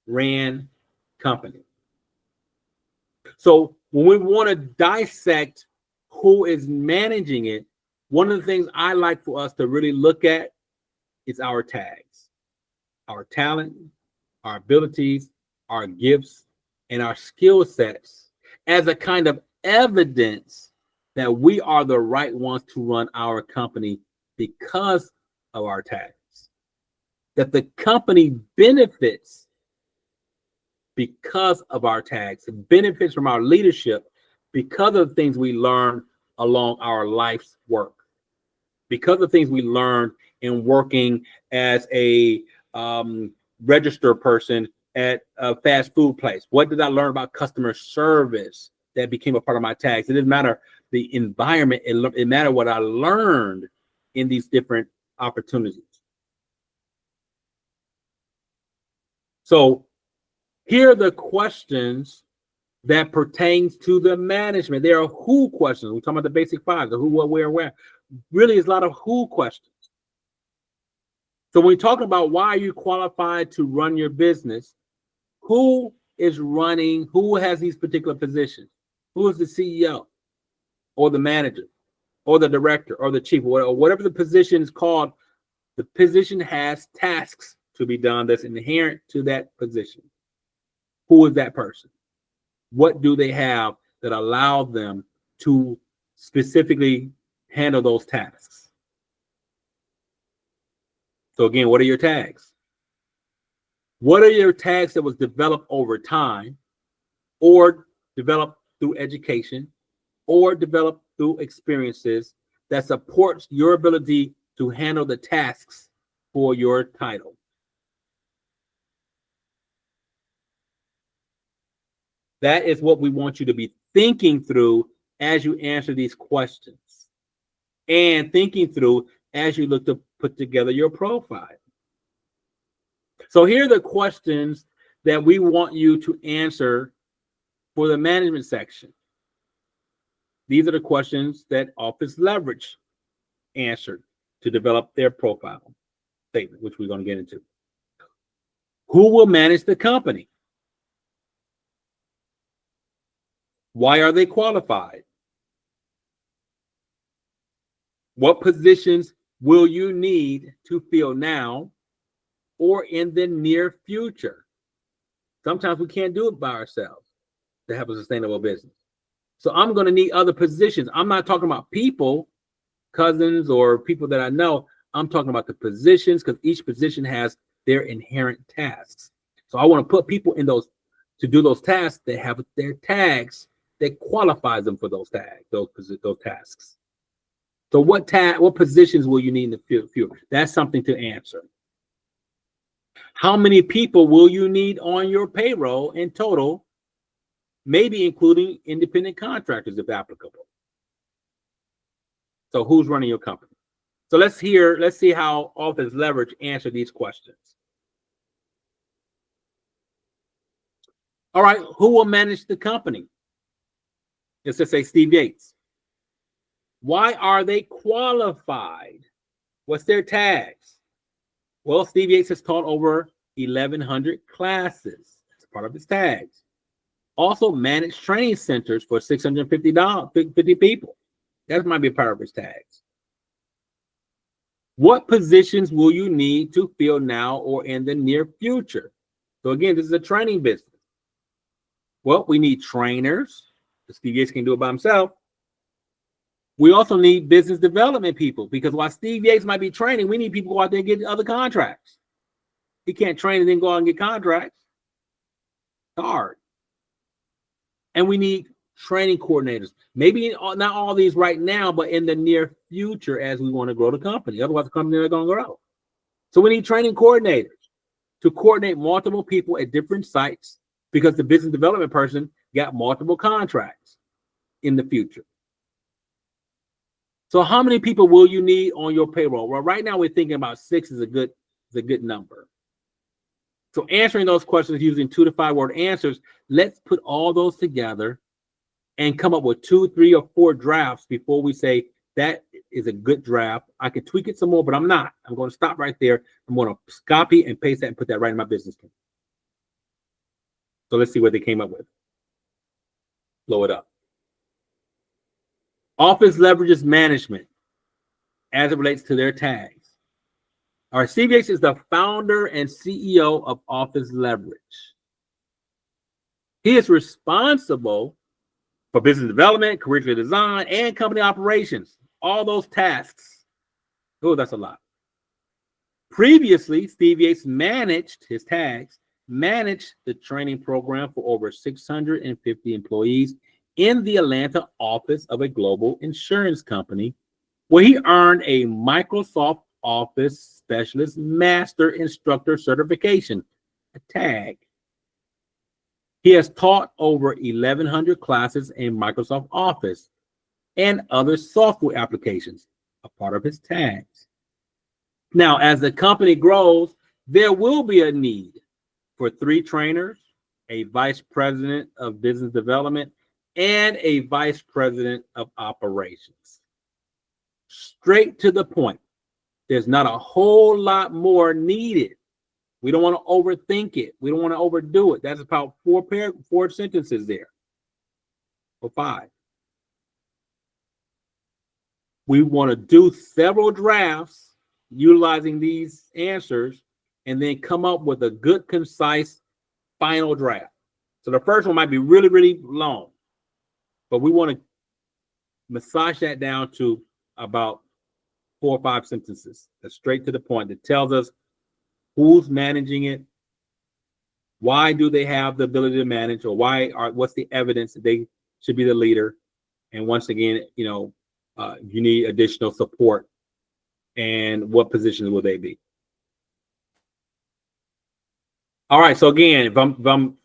ran company? So when we want to dissect who is managing it, one of the things I like for us to really look at is our tags, our talent, our abilities, our gifts, and our skill sets as a kind of evidence that we are the right ones to run our company because of our tags, that the company benefits because of our tags, it benefits from our leadership because of the things we learn along our life's work, because of things we learned in working as a register person at a fast food place. What did I learn about customer service that became a part of my tags? It didn't matter the environment, it mattered what I learned in these different opportunities. So here are the questions that pertains to the management. There are who questions. We're talking about the basic five, the who, what, where, where. Really, it's a lot of who questions. So when we talk about why are you qualified to run your business, who is running, who has these particular positions? Who is the CEO or the manager or the director or the chief or whatever the position is called? The position has tasks to be done that's inherent to that position. Who is that person? What do they have that allow them to specifically handle those tasks? So again, what are your tags? What are your tags that was developed over time or developed through education or developed through experiences that supports your ability to handle the tasks for your title? That is what we want you to be thinking through as you answer these questions and thinking through as you look to put together your profile. So here are the questions that we want you to answer for the management section. These are the questions that Office Leverage answered to develop their profile statement, which we're going to get into. Who will manage the company? Why are they qualified? What positions will you need to fill now or in the near future? Sometimes we can't do it by ourselves to have a sustainable business. So I'm going to need other positions. I'm not talking about people. cousins or people that I know. I'm talking about the positions, because each position has their inherent tasks. So I want to put people in those to do those tasks that have their tags that qualifies them for those tags, those tasks. So what positions will you need in the future? That's something to answer. How many people will you need on your payroll in total, maybe including independent contractors if applicable? So who's running your company? So let's see how Office Leverage answer these questions. All right, who will manage the company? Let's just say Steve Yates. Why are they qualified? What's their tags? Well, Steve Yates has taught over 1,100 classes. That's part of his tags. Also managed training centers for 50 people. That might be a part of his tags. What positions will you need to fill now or in the near future? So again, this is a training business. Well, we need trainers. Steve Yates can do it by himself. We also need business development people, because while Steve Yates might be training, we need people to go out there and get other contracts. He can't train and then go out and get contracts. It's hard. And we need training coordinators. Maybe not all these right now, but in the near future as we want to grow the company. Otherwise, the company is going to grow. So we need training coordinators to coordinate multiple people at different sites, because the business development person got multiple contracts in the future. So how many people will you need on your payroll? Well, right now we're thinking about 6 is a good number. So answering those questions using 2 to 5 word answers, let's put all those together and come up with 2, 3, or 4 drafts before we say that is a good draft. I could tweak it some more, but I'm not. I'm going to stop right there. I'm going to copy and paste that and put that right in my business plan. So let's see what they came up with. Blow it up. Office leverages management as it relates to their tags. All right, Steve Yates is the founder and CEO of Office Leverage. He is responsible for business development, curricular design, and company operations. All those tasks. Oh, that's a lot. Previously, Steve Yates managed the training program for over 650 employees in the Atlanta office of a global insurance company, where he earned a Microsoft Office Specialist Master Instructor Certification, a tag. He has taught over 1,100 classes in Microsoft Office and other software applications, a part of his tags. Now, as the company grows, there will be a need for 3 trainers, a vice president of business development, and a vice president of operations. Straight to the point. There's not a whole lot more needed. We don't want to overthink it. We don't want to overdo it. That's about 4 sentences there, or 5. We want to do several drafts utilizing these answers and then come up with a good, concise final draft. So the first one might be really, really long, but we want to massage that down to about 4 or 5 sentences. That's straight to the point. That tells us who's managing it, why do they have the ability to manage, or what's the evidence that they should be the leader, and once again, you need additional support, and what positions will they be? All right. So again, if I'm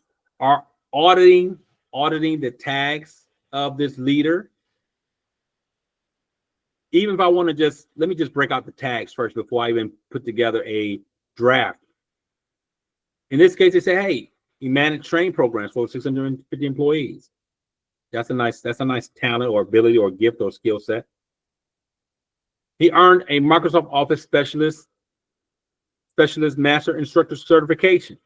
auditing the tags of this leader, even if I want to let me just break out the tags first before I even put together a draft. In this case, they say, hey, he managed training programs for 650 employees. That's a nice talent or ability or gift or skill set. He earned a Microsoft Office Specialist Master Instructor Certification.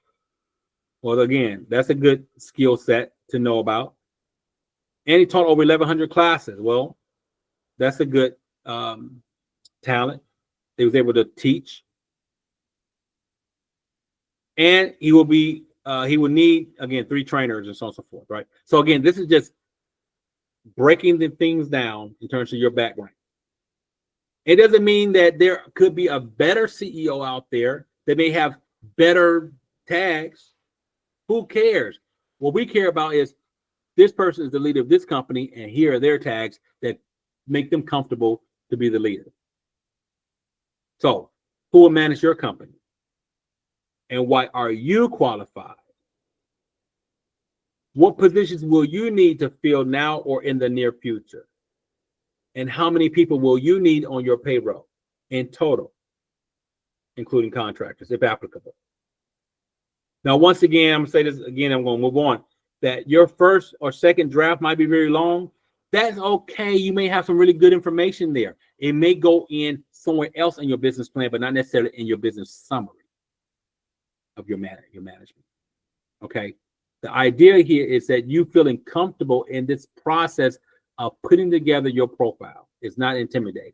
Well, again, that's a good skill set to know about. And he taught over 1,100 classes. Well, that's a good talent. He was able to teach. And he will need, again, 3 trainers and so on and so forth, right? So again, this is just breaking the things down in terms of your background. It doesn't mean that there could be a better CEO out there that may have better tags. Who cares? What we care about is this person is the leader of this company, and here are their tags that make them comfortable to be the leader. So, who will manage your company? And why are you qualified? What positions will you need to fill now or in the near future? And how many people will you need on your payroll in total, including contractors, if applicable? Now, once again, I'm going to say this again, I'm going to move on, that your first or second draft might be very long. That's okay. You may have some really good information there. It may go in somewhere else in your business plan, but not necessarily in your business summary of your management. Okay. The idea here is that you feeling comfortable in this process of putting together your profile. It's not intimidating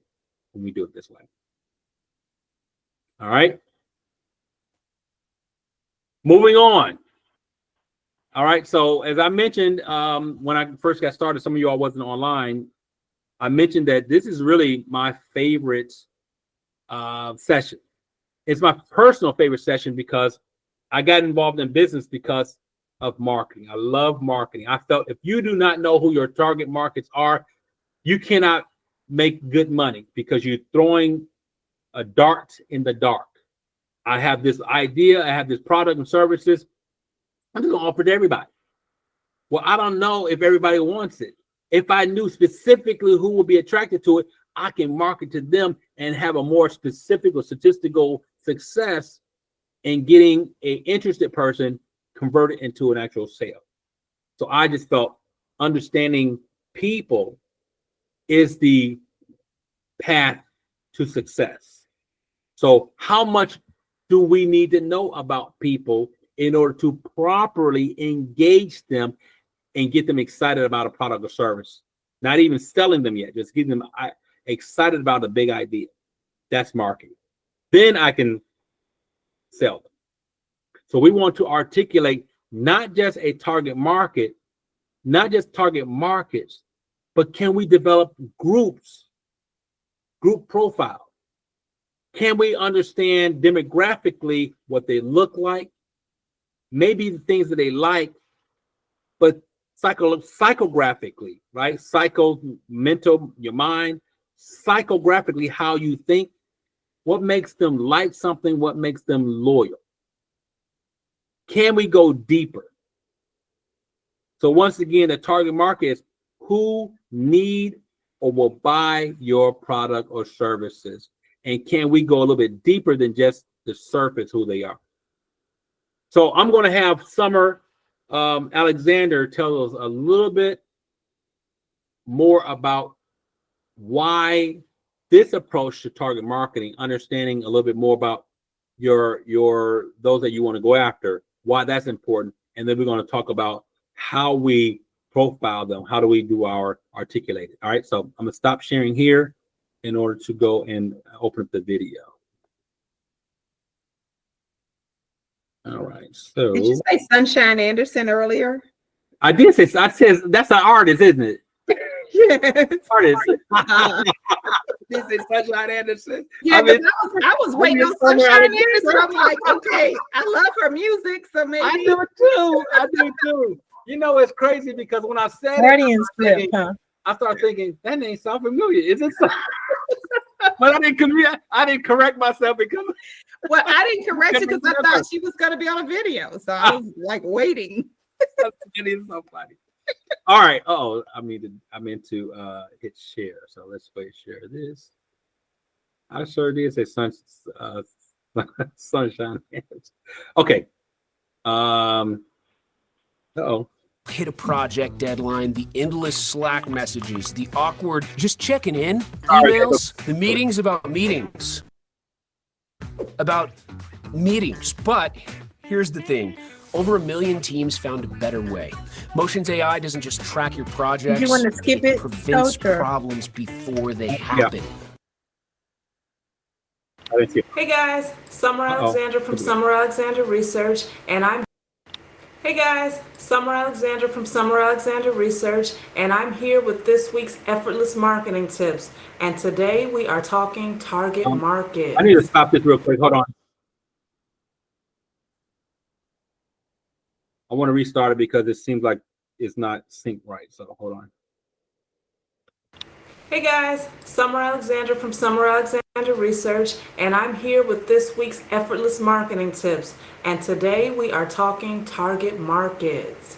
when we do it this way. All right. Moving on. All right. So as I mentioned, when I first got started, some of you all wasn't online. I mentioned that this is really my favorite session. It's my personal favorite session because I got involved in business because of marketing. I love marketing. I felt if you do not know who your target markets are, you cannot make good money because you're throwing a dart in the dark. I have this idea, I have this product and services. I'm just gonna offer it to everybody. Well, I don't know if everybody wants it. If I knew specifically who would be attracted to it, I can market to them and have a more specific or statistical success in getting an interested person converted into an actual sale. So I just felt understanding people is the path to success. So how much do we need to know about people in order to properly engage them and get them excited about a product or service? Not even selling them yet, just getting them excited about a big idea. That's marketing. Then I can sell them. So we want to articulate not just a target market, not just target markets, but can we develop groups, group profile? Can we understand demographically what they look like? Maybe the things that they like, but psychographically, right? Mental, your mind, psychographically, how you think, what makes them like something, what makes them loyal. Can we go deeper? So once again, the target market is who need or will buy your product or services. And can we go a little bit deeper than just the surface who they are? So I'm going to have Summer Alexander tell us a little bit more about why this approach to target marketing, understanding a little bit more about your those that you want to go after, why that's important. And then we're going to talk about how we profile them. How do we do our articulated? All right. So I'm going to stop sharing here in order to go and open up the video. All right. So Did you say Sunshine Anderson earlier? I did say, I said that's an artist, isn't it? Yes. Artist. This is Sunshine Anderson. Yeah, I mean, I was waiting on Sunshine Anderson. I'm like, okay, I love her music, so maybe. I do too. I do too. You know, it's crazy because when I said Guardian it, script, huh? I started thinking that name sound familiar. Is it? But I didn't correct myself because. Well, I didn't correct it because I thought she was going to be on a video, so I was like waiting. It is so funny. All right. Oh, I meant to hit share. So let's go share this. I sure did say Sunshine. Okay. Hit a project deadline, the endless Slack messages, the awkward just checking in emails, the meetings about meetings. About meetings. But here's the thing. Over 1 million teams found a better way. Motions AI doesn't just track your projects. You want to skip it? Prevents Sure. problems before they happen. Hey guys, Summer Alexander from Summer Alexander Research, and I'm Hey guys, Summer Alexander from Summer Alexander Research, and I'm here with this week's effortless marketing tips. And today we are talking target market. I need to stop this real quick. Hold on. I want to restart it because it seems like it's not synced right. So hold on. Hey guys, Summer Alexander from Summer Alexander Research, and I'm here with this week's effortless marketing tips. And today we are talking target markets.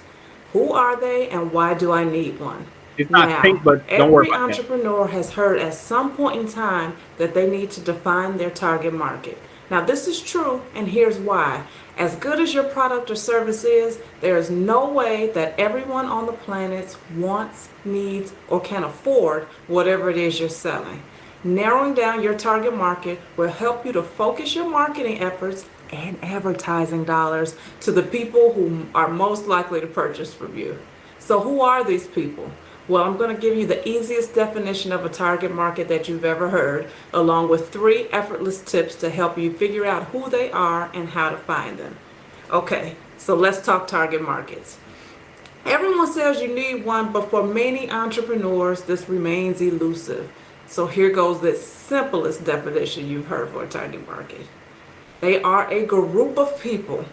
Who are they and why do I need one? It's not Now, synced, but don't worry every about that. entrepreneur has heard at some point in time that they need to define their target market. Now, this is true, and here's why. As good as your product or service is, there is no way that everyone on the planet wants, needs, or can afford whatever it is you're selling. Narrowing down your target market will help you to focus your marketing efforts and advertising dollars to the people who are most likely to purchase from you. So who are these people? Well, I'm going to give you the easiest definition of a target market that you've ever heard, along with 3 effortless tips to help you figure out who they are and how to find them. Okay, so let's talk target markets. Everyone says you need one, but for many entrepreneurs, this remains elusive. So here goes the simplest definition you've heard for a target market. They are a group of people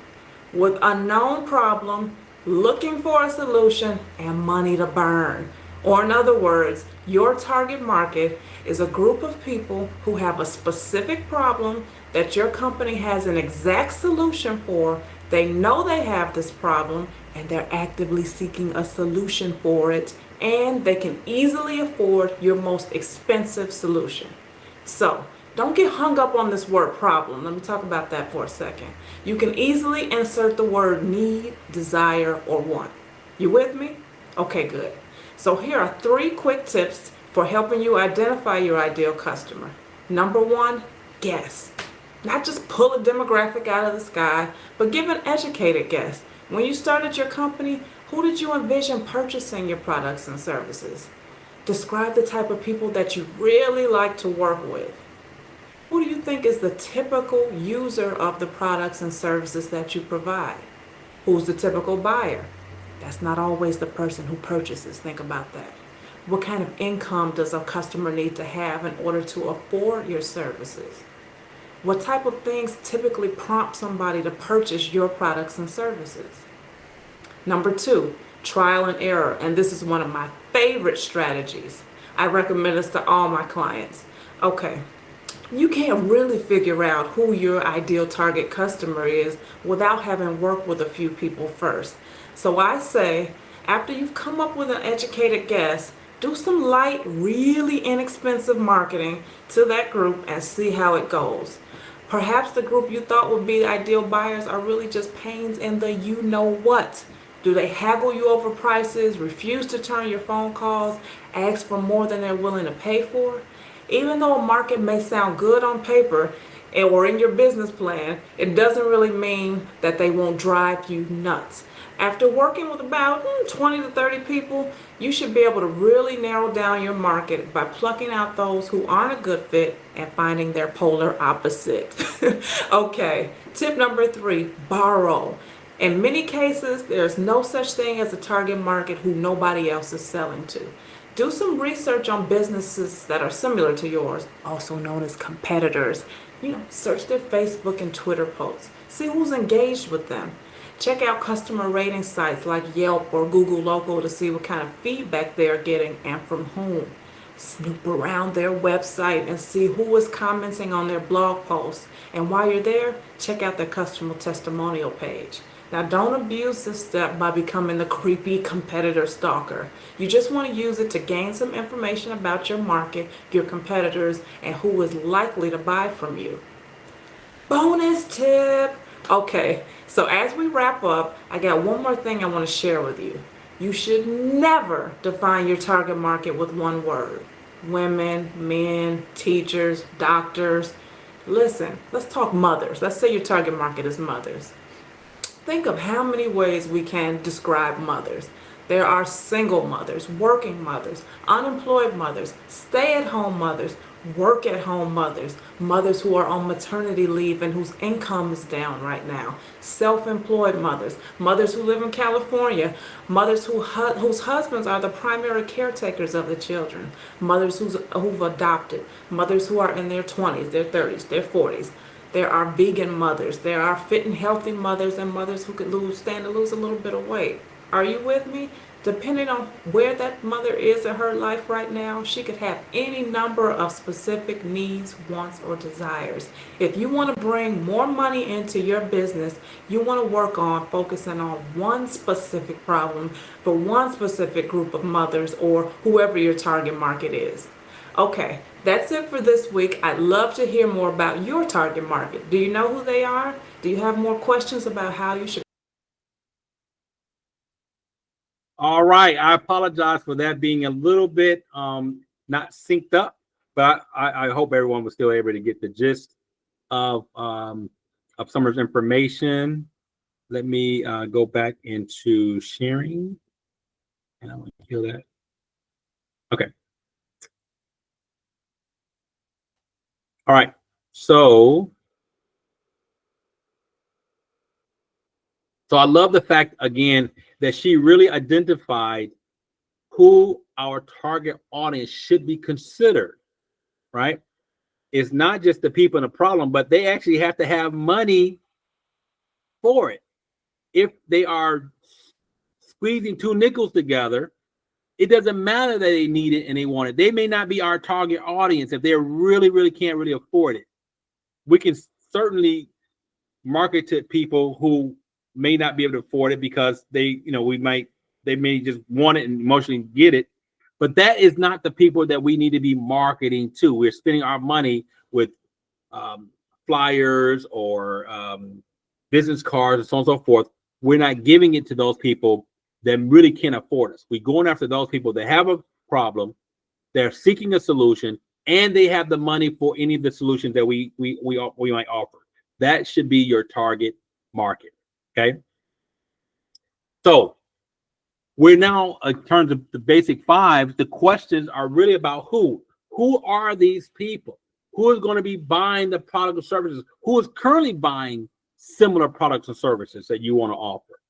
with a known problem, looking for a solution, and money to burn. Or in other words, your target market is a group of people who have a specific problem that your company has an exact solution for. They know they have this problem and they're actively seeking a solution for it, and they can easily afford your most expensive solution. So, don't get hung up on this word problem. Let me talk about that for a second. You can easily insert the word need, desire, or want. You with me? Okay, good. So here are 3 quick tips for helping you identify your ideal customer. Number 1, guess. Not just pull a demographic out of the sky, but give an educated guess. When you started your company, who did you envision purchasing your products and services? Describe the type of people that you really like to work with. Who do you think is the typical user of the products and services that you provide? Who's the typical buyer? That's not always the person who purchases. Think about that. What kind of income does a customer need to have in order to afford your services? What type of things typically prompt somebody to purchase your products and services? Number 2, trial and error. And this is one of my favorite strategies. I recommend this to all my clients. Okay. You can't really figure out who your ideal target customer is without having worked with a few people first. So I say, after you've come up with an educated guess, do some light, really inexpensive marketing to that group and see how it goes. Perhaps the group you thought would be the ideal buyers are really just pains in the you-know-what. Do they haggle you over prices, refuse to turn your phone calls, ask for more than they're willing to pay for? Even though a market may sound good on paper or in your business plan, it doesn't really mean that they won't drive you nuts. After working with about 20 to 30 people, you should be able to really narrow down your market by plucking out those who aren't a good fit and finding their polar opposite. Okay, tip number 3, borrow. In many cases, there's no such thing as a target market who nobody else is selling to. Do some research on businesses that are similar to yours, also known as competitors. Search their Facebook and Twitter posts. See who's engaged with them. Check out customer rating sites like Yelp or Google Local to see what kind of feedback they're getting and from whom. Snoop around their website and see who is commenting on their blog posts. And while you're there, check out their customer testimonial page. Now, don't abuse this step by becoming the creepy competitor stalker. You just want to use it to gain some information about your market, your competitors, and who is likely to buy from you. Bonus tip! Okay, so as we wrap up, I got one more thing I want to share with you. You should never define your target market with one word. Women, men, teachers, doctors. Listen, let's talk mothers. Let's say your target market is mothers. Think of how many ways we can describe mothers. There are single mothers, working mothers, unemployed mothers, stay-at-home mothers, work at home mothers, mothers who are on maternity leave and whose income is down right now, self-employed mothers, mothers who live in California, mothers whose husbands are the primary caretakers of the children, mothers who've adopted, mothers who are in their 20s, their 30s, their 40s. There are vegan mothers, there are fit and healthy mothers, and mothers who could stand to lose a little bit of weight. Are you with me? Depending on where that mother is in her life right now, she could have any number of specific needs, wants, or desires. If you want to bring more money into your business, you want to work on focusing on one specific problem for one specific group of mothers or whoever your target market is. Okay, that's it for this week. I'd love to hear more about your target market. Do you know who they are? Do you have more questions about how you should? All right. I apologize for that being a little bit not synced up, but I hope everyone was still able to get the gist of Summer's information. Let me go back into sharing, and I want to kill that. Okay. All right. So I love the fact, again, that she really identified who our target audience should be considered, right? It's not just the people in the problem, but they actually have to have money for it. If they are squeezing two nickels together, it doesn't matter that they need it and they want it. They may not be our target audience if they really can't really afford it. We can certainly market to people who may not be able to afford it because they may just want it and emotionally get it. But that is not the people that we need to be marketing to. We're spending our money with flyers or business cards and so on and so forth. We're not giving it to those people that really can't afford us. We're going after those people that have a problem, they're seeking a solution, and they have the money for any of the solutions that we might offer. That should be your target market. Okay. So we're now, in terms of the basic five, the questions are really about who. Who are these people? Who is going to be buying the product or services? Who is currently buying similar products and services that you want to offer?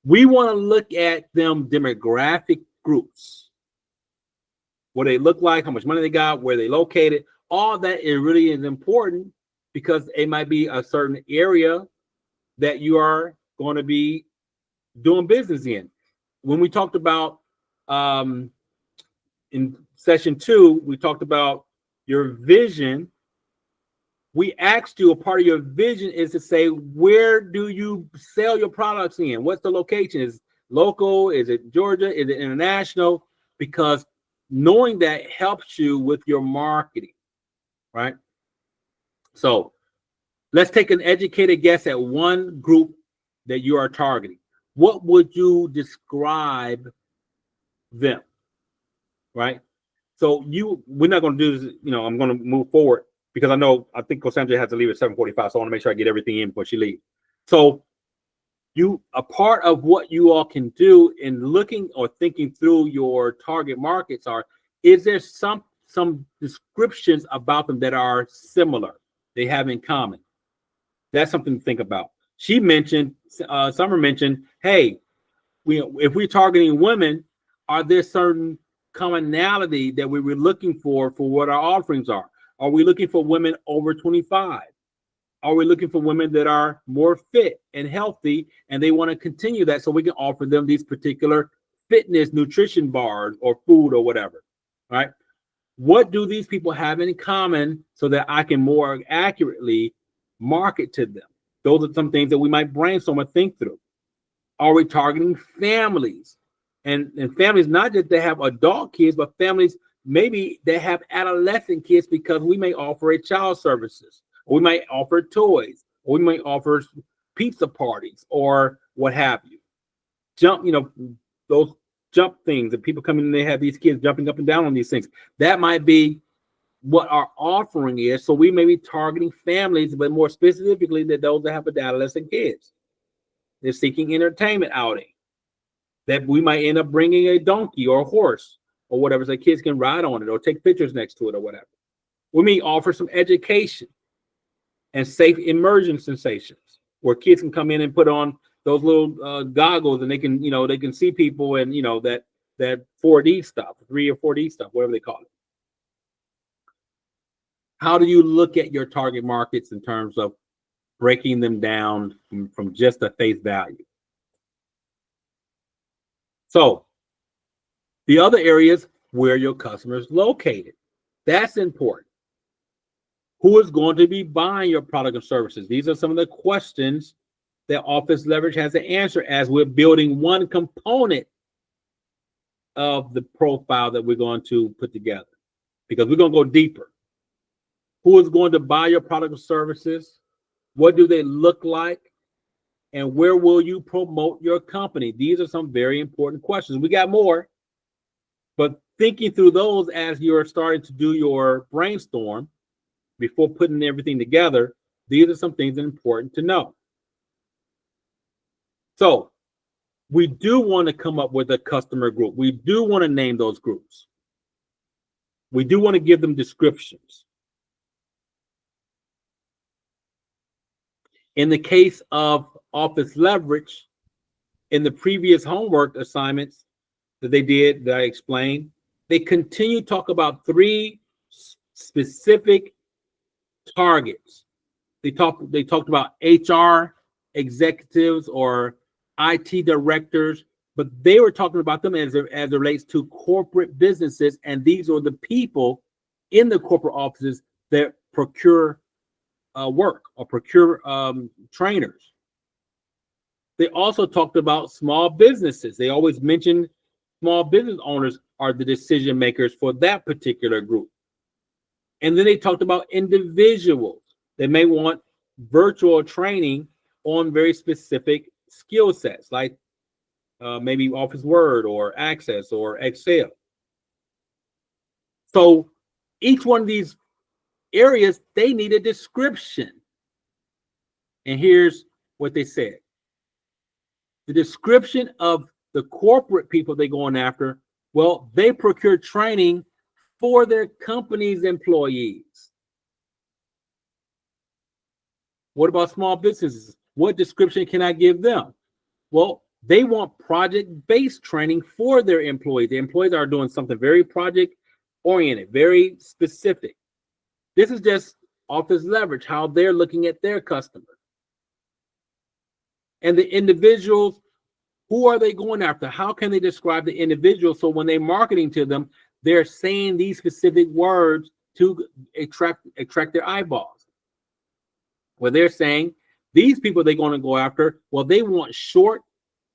We want to look at them demographic groups. What they look like, how much money they got, where they located. All that really is important because it might be a certain area that you are going to be doing business in. When we talked about in session 2, we talked about your vision. We asked you, a part of your vision is to say, where do you sell your products in? What's the location? Is it local? Is it Georgia? Is it international? Because knowing that helps you with your marketing, right? So let's take an educated guess at one group that you are targeting. What would you describe them, right? So we're not going to do this, I'm going to move forward because I think Cassandra has to leave at 7:45, so I want to make sure I get everything in before she leaves. So a part of what you all can do in looking or thinking through your target markets is there some descriptions about them that are similar, they have in common? That's something to think about. She mentioned, Summer mentioned, hey, if we're targeting women, are there certain commonality that we were looking for what our offerings are? Are we looking for women over 25? Are we looking for women that are more fit and healthy and they want to continue that so we can offer them these particular fitness nutrition bars or food or whatever, right? What do these people have in common so that I can more accurately market to them? Those are some things that we might brainstorm and think through. Are we targeting families? And families, not just that have adult kids, but families maybe that have adolescent kids, because we may offer a child services, or we might offer toys, or we might offer pizza parties, or what have you. Those jump things that people come in and they have these kids jumping up and down on these things. That might be what our offering is. So we may be targeting families, but more specifically that those that have adolescent kids. They're seeking entertainment outing. That we might end up bringing a donkey or a horse or whatever, so kids can ride on it or take pictures next to it or whatever. We may offer some education and safe immersion sensations where kids can come in and put on those little goggles and they can, they can see people and, that 4D stuff, 3 or 4D stuff, whatever they call it. How do you look at your target markets in terms of breaking them down from just a face value? So the other areas where your customer is located, that's important. Who is going to be buying your product and services? These are some of the questions that Office Leverage has to answer as we're building one component of the profile that we're going to put together, because we're going to go deeper. Who is going to buy your product or services? What do they look like? And where will you promote your company? These are some very important questions. We got more, but thinking through those as you're starting to do your brainstorm before putting everything together, these are some things that are important to know. So we do want to come up with a customer group. We do want to name those groups. We do want to give them descriptions. In the case of Office Leverage, in the previous homework assignments that they did, that I explained, they continue to talk about 3 specific targets. They talked about HR executives or IT directors, but they were talking about them as it relates to corporate businesses, and these are the people in the corporate offices that procure work or procure trainers. They also talked about small businesses. They always mention small business owners are the decision makers for that particular group. And then they talked about individuals that may want virtual training on very specific skill sets, like maybe Office Word or Access or Excel. So each one of these areas, they need a description. And here's what they said. The description of the corporate people they're going after, well, they procure training for their company's employees. What about small businesses? What description can I give them? Well, they want project-based training for their employees. The employees are doing something very project-oriented, very specific. This is just Office Leverage, how they're looking at their customers. And the individuals, who are they going after? How can they describe the individual so when they're marketing to them, they're saying these specific words to attract their eyeballs? Well, they're saying these people they're going to go after, well, they want short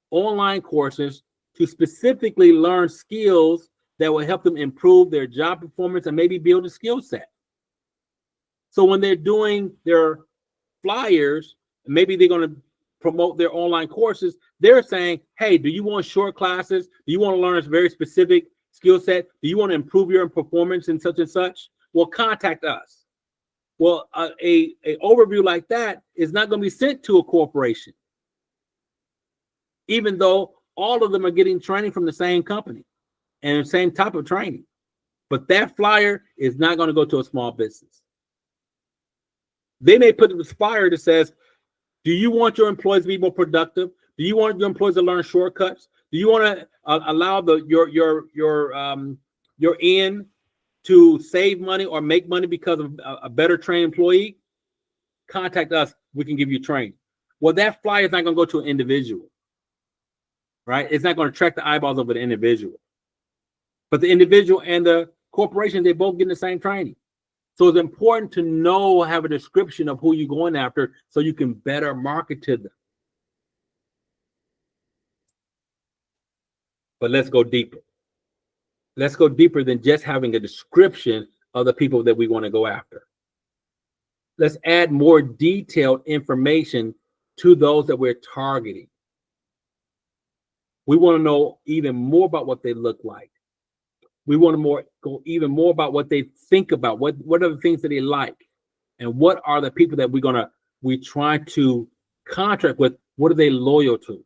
online courses to specifically learn skills that will help them improve their job performance and maybe build a skill set. So when they're doing their flyers, maybe they're going to promote their online courses, they're saying, hey, do you want short classes? Do you want to learn a very specific skill set? Do you want to improve your performance in such and such? Well, contact us. Well, a overview like that is not going to be sent to a corporation, even though all of them are getting training from the same company and the same type of training. But that flyer is not going to go to a small business. They may put this flyer that says, do you want your employees to be more productive? Do you want your employees to learn shortcuts? Do you want to allow your end to save money or make money because of a better trained employee? Contact us. We can give you training. Well, that flyer is not going to go to an individual, right? It's not going to attract the eyeballs of an individual. But the individual and the corporation, they both get the same training. So it's important to know, have a description of who you're going after so you can better market to them. But let's go deeper. Let's go deeper than just having a description of the people that we want to go after. Let's add more detailed information to those that we're targeting. We want to know even more about what they look like. We want to go even more about what they think about. What are the things that they like? And what are the people that we try to contract with? What are they loyal to?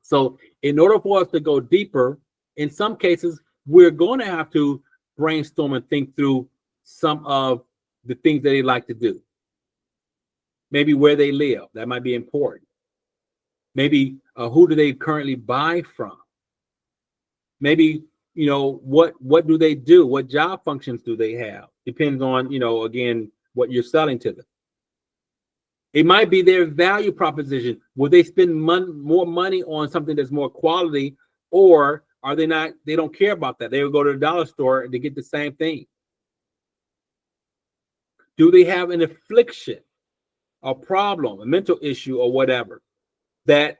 So in order for us to go deeper, in some cases, we're going to have to brainstorm and think through some of the things that they like to do. Maybe where they live, that might be important. Maybe who do they currently buy from? Maybe, what do they do? What job functions do they have? Depends on, again, what you're selling to them. It might be their value proposition. Will they spend more money on something that's more quality, or are they not? They don't care about that. They will go to the dollar store to get the same thing. Do they have an affliction, a problem, a mental issue, or whatever that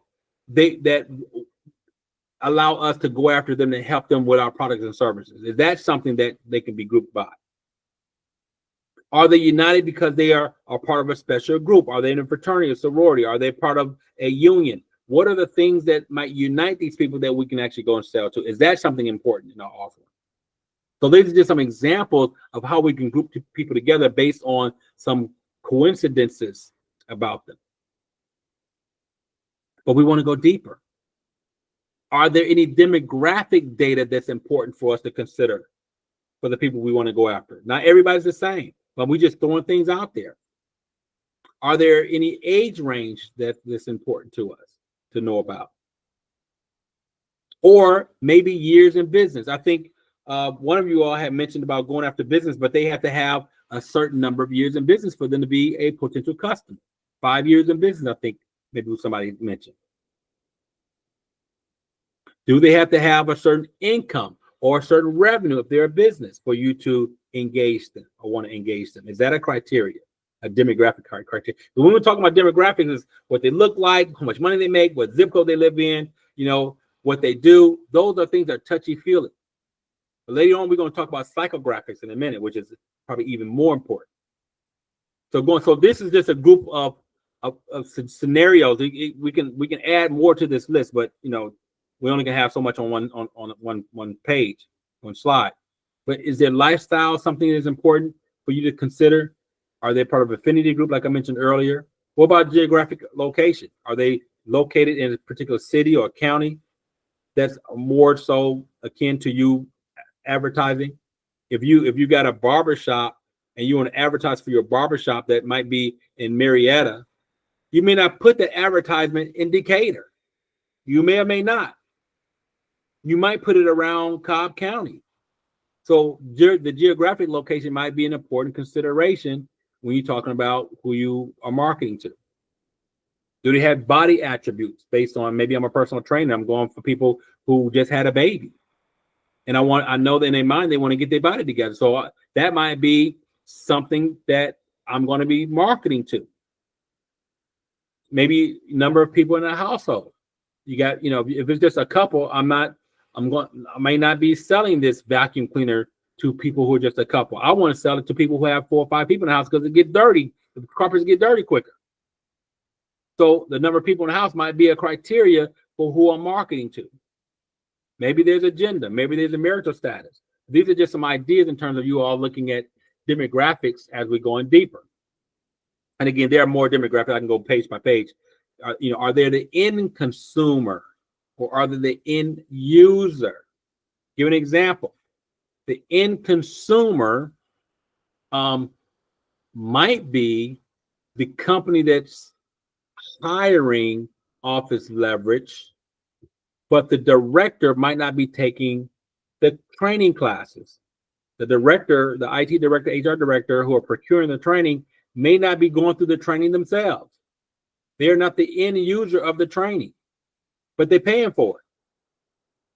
allow us to go after them and help them with our products and services? Is that something that they can be grouped by? Are they united because they are part of a special group? Are they in a fraternity or sorority? Are they part of a union? What are the things that might unite these people that we can actually go and sell to? Is that something important in our offering? So these are just some examples of how we can group people together based on some coincidences about them. But we want to go deeper. Are there any demographic data that's important for us to consider for the people we want to go after? Not everybody's the same, but we're just throwing things out there. Are there any age range that's important to us to know about? Or maybe years in business. I think one of you all had mentioned about going after business, but they have to have a certain number of years in business for them to be a potential customer. 5 years in business, I think maybe somebody mentioned. Do they have to have a certain income or a certain revenue if they're a business for you to engage them or want to engage them? Is that a criteria, a demographic criteria? But when we're talking about demographics, is what they look like, how much money they make, what zip code they live in, what they do. Those are things that are touchy-feely. But later on, we're going to talk about psychographics in a minute, which is probably even more important. So this is just a group of scenarios. We can add more to this list, but we only can have so much on one page, one slide. But is their lifestyle something that's important for you to consider? Are they part of an affinity group, like I mentioned earlier? What about geographic location? Are they located in a particular city or county that's more so akin to you advertising? If you got a barbershop and you want to advertise for your barbershop that might be in Marietta, you may not put the advertisement in Decatur. You may or may not. You might put it around Cobb County. So the geographic location might be an important consideration when you're talking about who you are marketing to. Do they have body attributes based on, maybe I'm a personal trainer, I'm going for people who just had a baby. And I know that in their mind, they want to get their body together. So that might be something that I'm going to be marketing to. Maybe number of people in a household. You got, if it's just a couple, I may not be selling this vacuum cleaner to people who are just a couple. I want to sell it to people who have 4 or 5 people in the house because it gets dirty. The carpets get dirty quicker. So the number of people in the house might be a criteria for who I'm marketing to. Maybe there's a gender. Maybe there's a marital status. These are just some ideas in terms of you all looking at demographics as we're going deeper. And again, there are more demographics. I can go page by page. Are they the end consumer or are they the end user? Give an example. The end consumer might be the company that's hiring office leverage, but the director might not be taking the training classes. The director, the IT director, HR director who are procuring the training may not be going through the training themselves. They're not the end user of the training, but they're paying for it.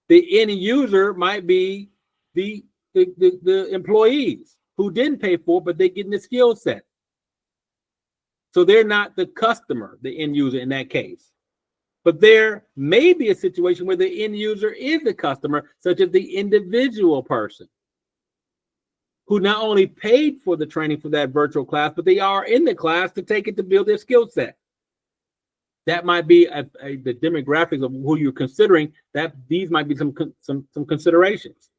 The end user might be the employees who didn't pay for it, but they're getting the skill set. So they're not the customer, the end user in that case. But there may be a situation where the end user is the customer, such as the individual person who not only paid for the training for that virtual class, but they are in the class to take it to build their skill set. That might be the demographics of who you're considering. That these might be some considerations.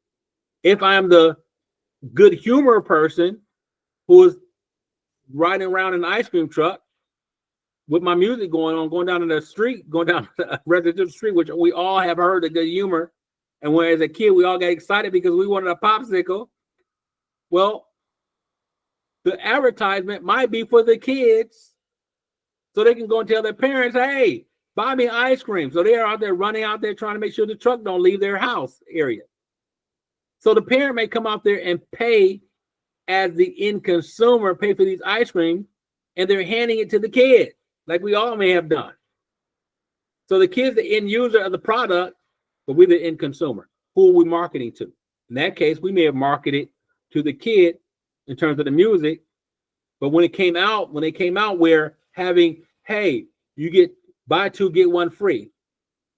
If I am the good humor person who is riding around in an ice cream truck with my music going on, going down to the street, going down a residential street, which we all have heard of good humor, And when as a kid, we all got excited because we wanted a popsicle. Well, the advertisement might be for the kids so they can go and tell their parents, hey, buy me ice cream. So they're out there running out there trying to make sure the truck don't leave their house area. So the parent may come out there and pay as the end consumer, pay for these ice cream, and they're handing it to the kid, like we all may have done. So the kid's the end user of the product, but we're the end consumer. Who are we marketing to? In that case, we may have marketed to the kid in terms of the music, but when they came out, we're having, hey, you get buy two, get one free.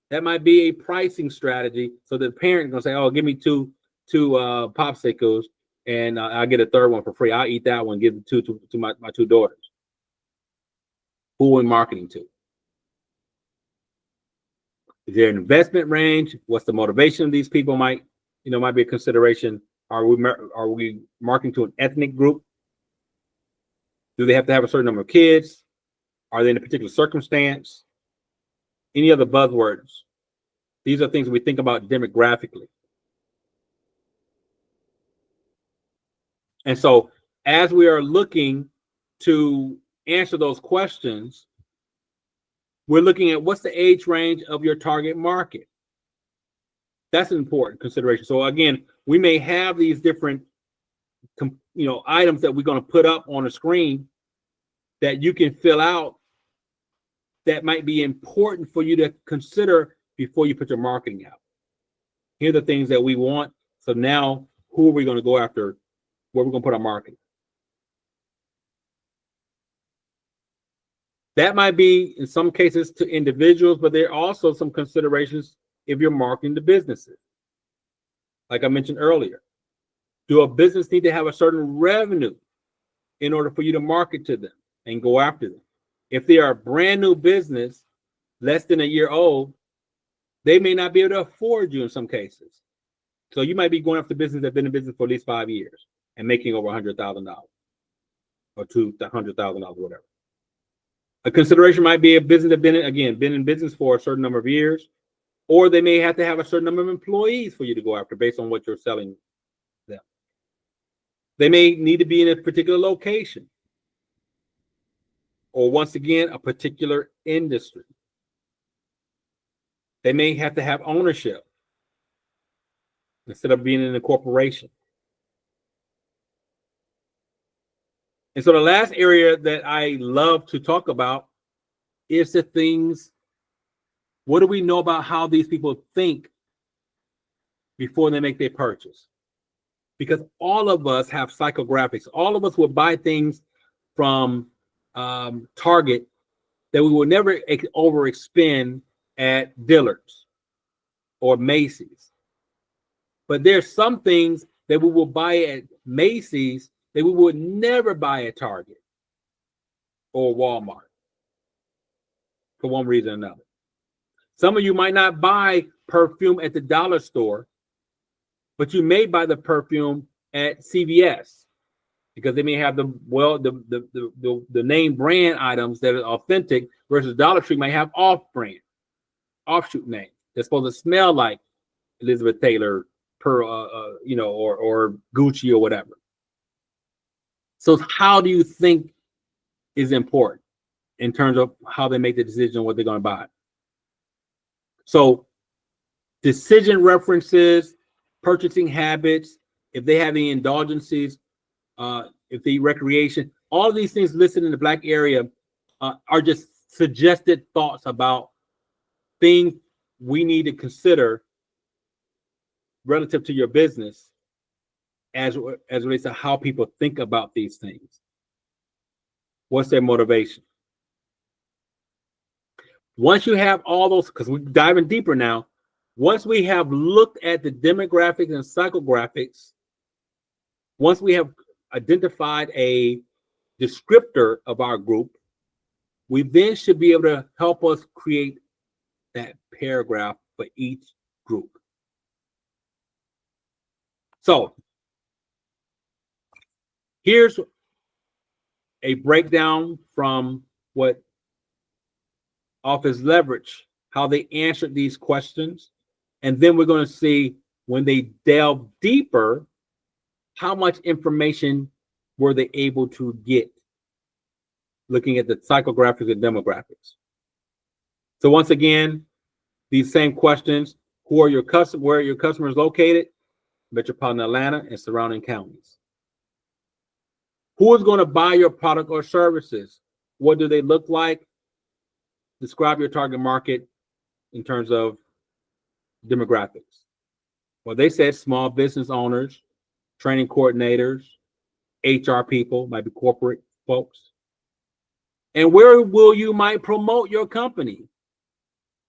That might be a pricing strategy. So the parent is gonna say, oh, give me two popsicles, and I'll get a third one for free. I'll eat that one, give the two to my two daughters. Who are we marketing to? Is there an investment range? What's the motivation of these people? Might be a consideration. Are we marketing to an ethnic group? Do they have to have a certain number of kids? Are they in a particular circumstance? Any other buzzwords? These are things we think about demographically. And so as we are looking to answer those questions, we're looking at what's the age range of your target market. That's an important consideration. So again, we may have these different items that we're going to put up on a screen that you can fill out that might be important for you to consider before you put your marketing out. Here are the things that we want. So now who are we going to go after? Where we're going to put our marketing? That might be in some cases to individuals, but there are also some considerations if you're marketing to businesses. Like I mentioned earlier, do a business need to have a certain revenue in order for you to market to them and go after them? If they are a brand new business, less than a year old, they may not be able to afford you in some cases. So you might be going after business that's been in business for at least 5 years and making over $100,000 or $200,000, whatever. A consideration might be a business that's been in business for a certain number of years, or they may have to have a certain number of employees for you to go after based on what you're selling them. They may need to be in a particular location, or once again, a particular industry. They may have to have ownership instead of being in a corporation. And so the last area that I love to talk about is the things, what do we know about how these people think before they make their purchase? Because all of us have psychographics. All of us will buy things from Target that we will never overexpend at Dillard's or Macy's. But there's some things that we will buy at Macy's that we would never buy at Target or Walmart for one reason or another. Some of you might not buy perfume at the dollar store, but you may buy the perfume at CVS because they may have the name brand items that are authentic versus Dollar Tree might have offshoot name that's supposed to smell like Elizabeth Taylor, or Gucci or whatever. So how do you think is important in terms of how they make the decision on what they're going to buy? So decision references, purchasing habits, if they have any indulgences, if they eat recreation, all of these things listed in the Black area are just suggested thoughts about things we need to consider relative to your business as relates to how people think about these things. What's their motivation? Once you have all those, because we're diving deeper now, once we have looked at the demographics and psychographics, once we have identified a descriptor of our group, we then should be able to help us create that paragraph for each group. So here's a breakdown from what Office Leverage, how they answered these questions And then we're going to see when they delve deeper, how much information were they able to get looking at the psychographics and demographics. So once again, these same questions: who are your customers? Where are your customers located? Metropolitan Atlanta and surrounding counties. Who is going to buy your product or services? What do they look like? Describe your target market in terms of demographics. Well, they said small business owners, training coordinators, HR people, might be corporate folks. And where will you might promote your company?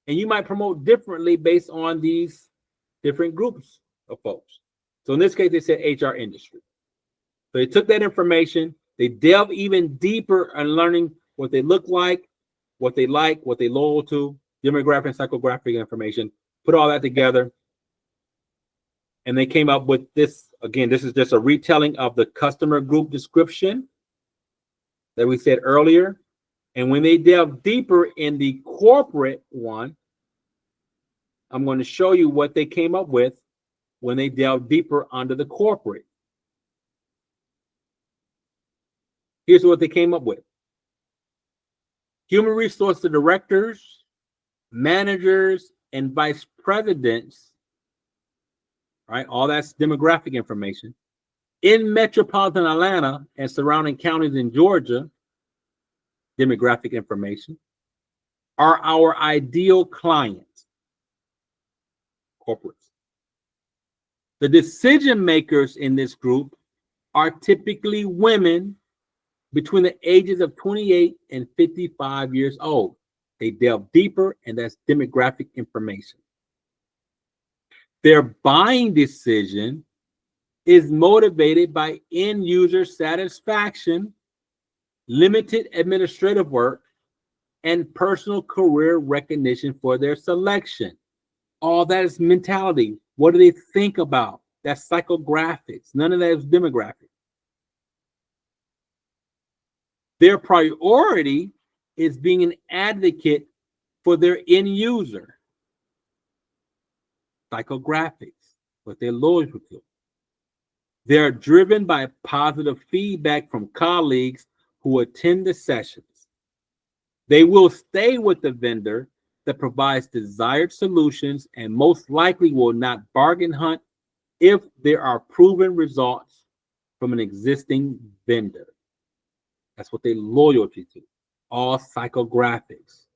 And you might promote differently based on these different groups of folks. So in this case, they said HR industry. So they took that information, they delve even deeper on learning what they look like, what they loyal to, demographic and psychographic information, put all that together. And they came up with this. Again, this is just a retelling of the customer group description that we said earlier. And when they delve deeper in the corporate one, I'm going to show you what they came up with when they delve deeper under the corporate. Here's what they came up with. Human resource directors, managers, and vice presidents, right? All that's demographic information. In metropolitan Atlanta and surrounding counties in Georgia, demographic information, are our ideal clients, corporates. The decision makers in this group are typically women between the ages of 28 and 55 years old. They delve deeper, and that's demographic information. Their buying decision is motivated by end user satisfaction, limited administrative work, and personal career recognition for their selection. All that is mentality. What do they think about? That's psychographics. None of that is demographic. Their priority is being an advocate for their end user. Psychographics, what they're loyal to. They're driven by positive feedback from colleagues who attend the sessions. They will stay with the vendor that provides desired solutions and most likely will not bargain hunt if there are proven results from an existing vendor. That's what they're loyalty to, all psychographics.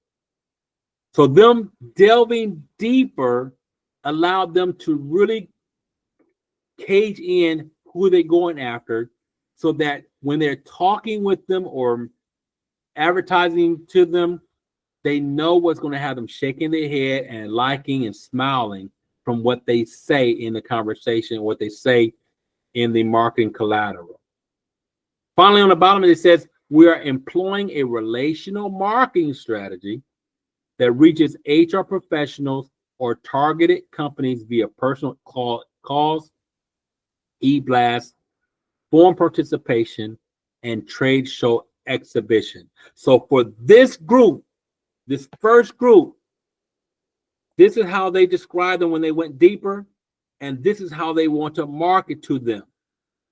So them delving deeper allowed them to really cage in who they're going after, so that when they're talking with them or advertising to them, they know what's going to have them shaking their head and liking and smiling from what they say in the conversation, what they say in the marketing collateral. Finally, on the bottom, it says, we are employing a relational marketing strategy that reaches HR professionals or targeted companies via personal calls, e-blasts, forum participation, and trade show exhibition. So for this group, this first group, this is how they described them when they went deeper, and this is how they want to market to them.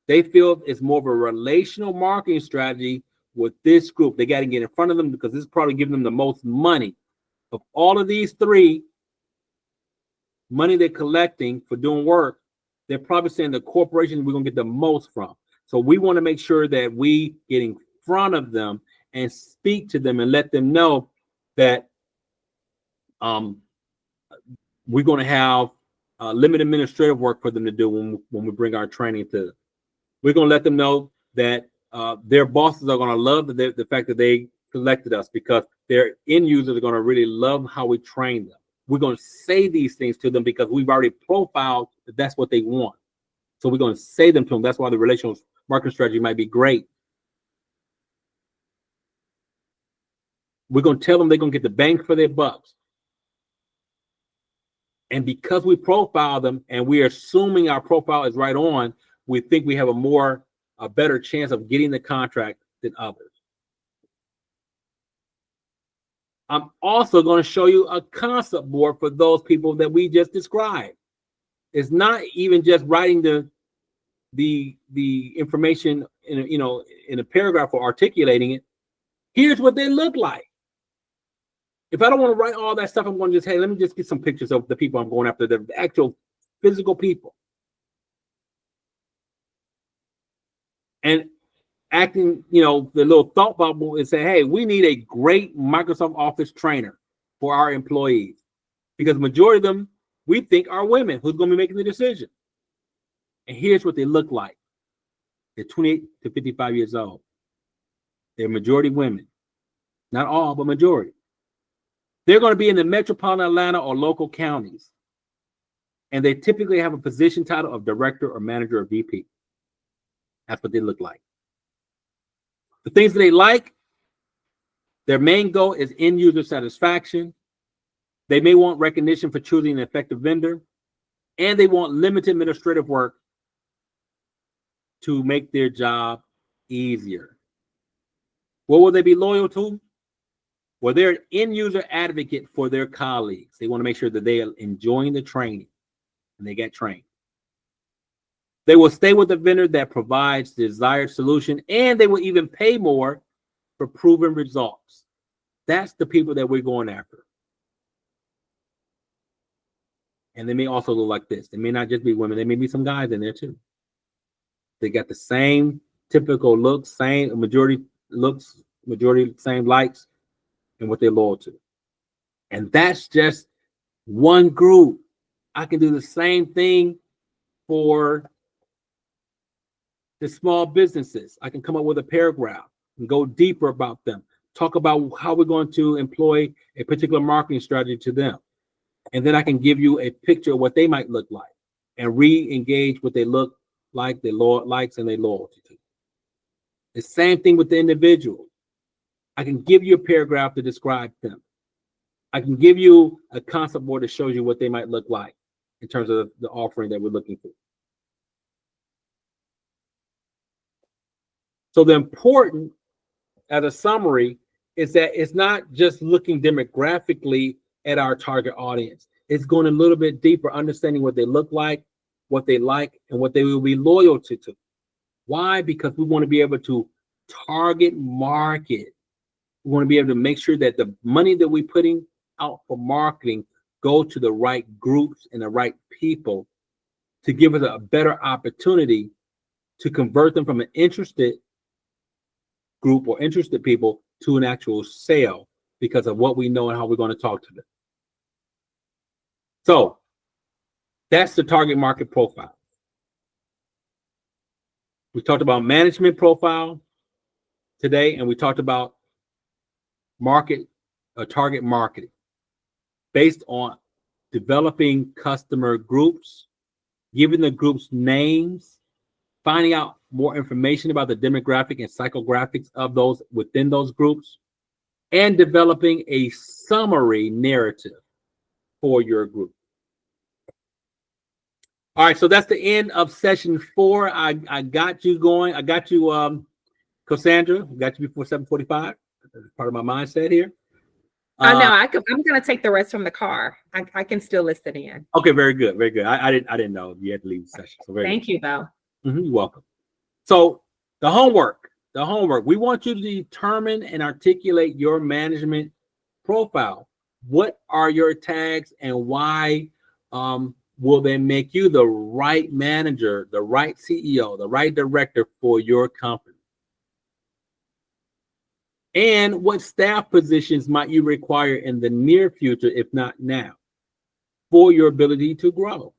They feel it's more of a relational marketing strategy with this group. They got to get in front of them because this is probably giving them the most money. Of all of these three, money they're collecting for doing work, they're probably saying the corporation we're going to get the most from. So we want to make sure that we get in front of them and speak to them and let them know that we're going to have limited administrative work for them to do when we bring our training to them. We're going to let them know that their bosses are going to love the fact that they selected us, because their end users are going to really love how we train them. We're going to say these things to them because we've already profiled that that's what they want. So we're going to say them to them. That's why the relational marketing strategy might be great. We're going to tell them they're going to get the bang for their bucks. And because we profile them and we are assuming our profile is right on, we think we have a better chance of getting the contract than others. I'm also going to show you a concept board for those people that we just described. It's not even just writing the information in a paragraph or articulating it. Here's what they look like. If I don't want to write all that stuff, I'm going to just, hey, let me just get some pictures of the people I'm going after, the actual physical people. And acting, the little thought bubble is say, hey, we need a great Microsoft Office trainer for our employees, because majority of them we think are women who's going to be making the decision. And here's what they look like. They're 28 to 55 years old. They're majority women. Not all, but majority. They're going to be in the metropolitan Atlanta or local counties. And they typically have a position title of director or manager or VP. That's what they look like. The things that they like, their main goal is end user satisfaction. They may want recognition for choosing an effective vendor, and they want limited administrative work to make their job easier. What will they be loyal to? Well, they're an end user advocate for their colleagues. They want to make sure that they are enjoying the training and they get trained. They will stay with the vendor that provides the desired solution, and they will even pay more for proven results. That's the people that we're going after. And they may also look like this. They may not just be women. There may be some guys in there too. They got the same typical looks, same majority looks, majority same likes, and what they're loyal to. And that's just one group. I can do the same thing for the small businesses. I can come up with a paragraph and go deeper about them. Talk about how we're going to employ a particular marketing strategy to them. And then I can give you a picture of what they might look like and re-engage what they look like, their likes and their loyalty to. The same thing with the individual. I can give you a paragraph to describe them. I can give you a concept board that shows you what they might look like in terms of the offering that we're looking for. So the important, as a summary, is that it's not just looking demographically at our target audience. It's going a little bit deeper, understanding what they look like, what they like, and what they will be loyal to. Why? Because we want to be able to target market. We want to be able to make sure that the money that we're putting out for marketing go to the right groups and the right people to give us a better opportunity to convert them from an interested group or interested people to an actual sale because of what we know and how we're going to talk to them. So that's the target market profile. We talked about management profile today, and we talked about target marketing based on developing customer groups, giving the groups names, finding out more information about the demographic and psychographics of those within those groups, and developing a summary narrative for your group. All right, so that's the end of session 4. I got you going. I got you, Cassandra. Got you before 7:45. That's part of my mindset here. No, I'm going to take the rest from the car. I can still listen in. Okay, very good, very good. I didn't know you had to leave the session. So Thank you, though. You're welcome. So the homework. We want you to determine and articulate your management profile. What are your tags and why will they make you the right manager, the right CEO, the right director for your company? And what staff positions might you require in the near future, if not now, for your ability to grow?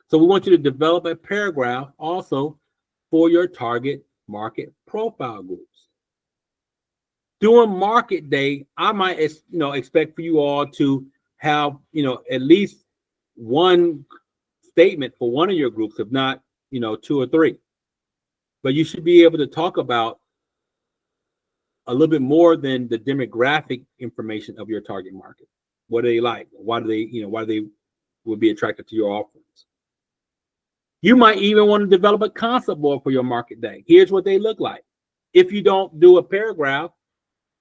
So we want you to develop a paragraph also for your target market profile groups. During market day, I might expect for you all to have at least one statement for one of your groups, if not 2 or 3. But you should be able to talk about a little bit more than the demographic information of your target market. What do they like? Why do they would be attracted to your offerings? You might even want to develop a concept board for your market day. Here's what they look like. If you don't do a paragraph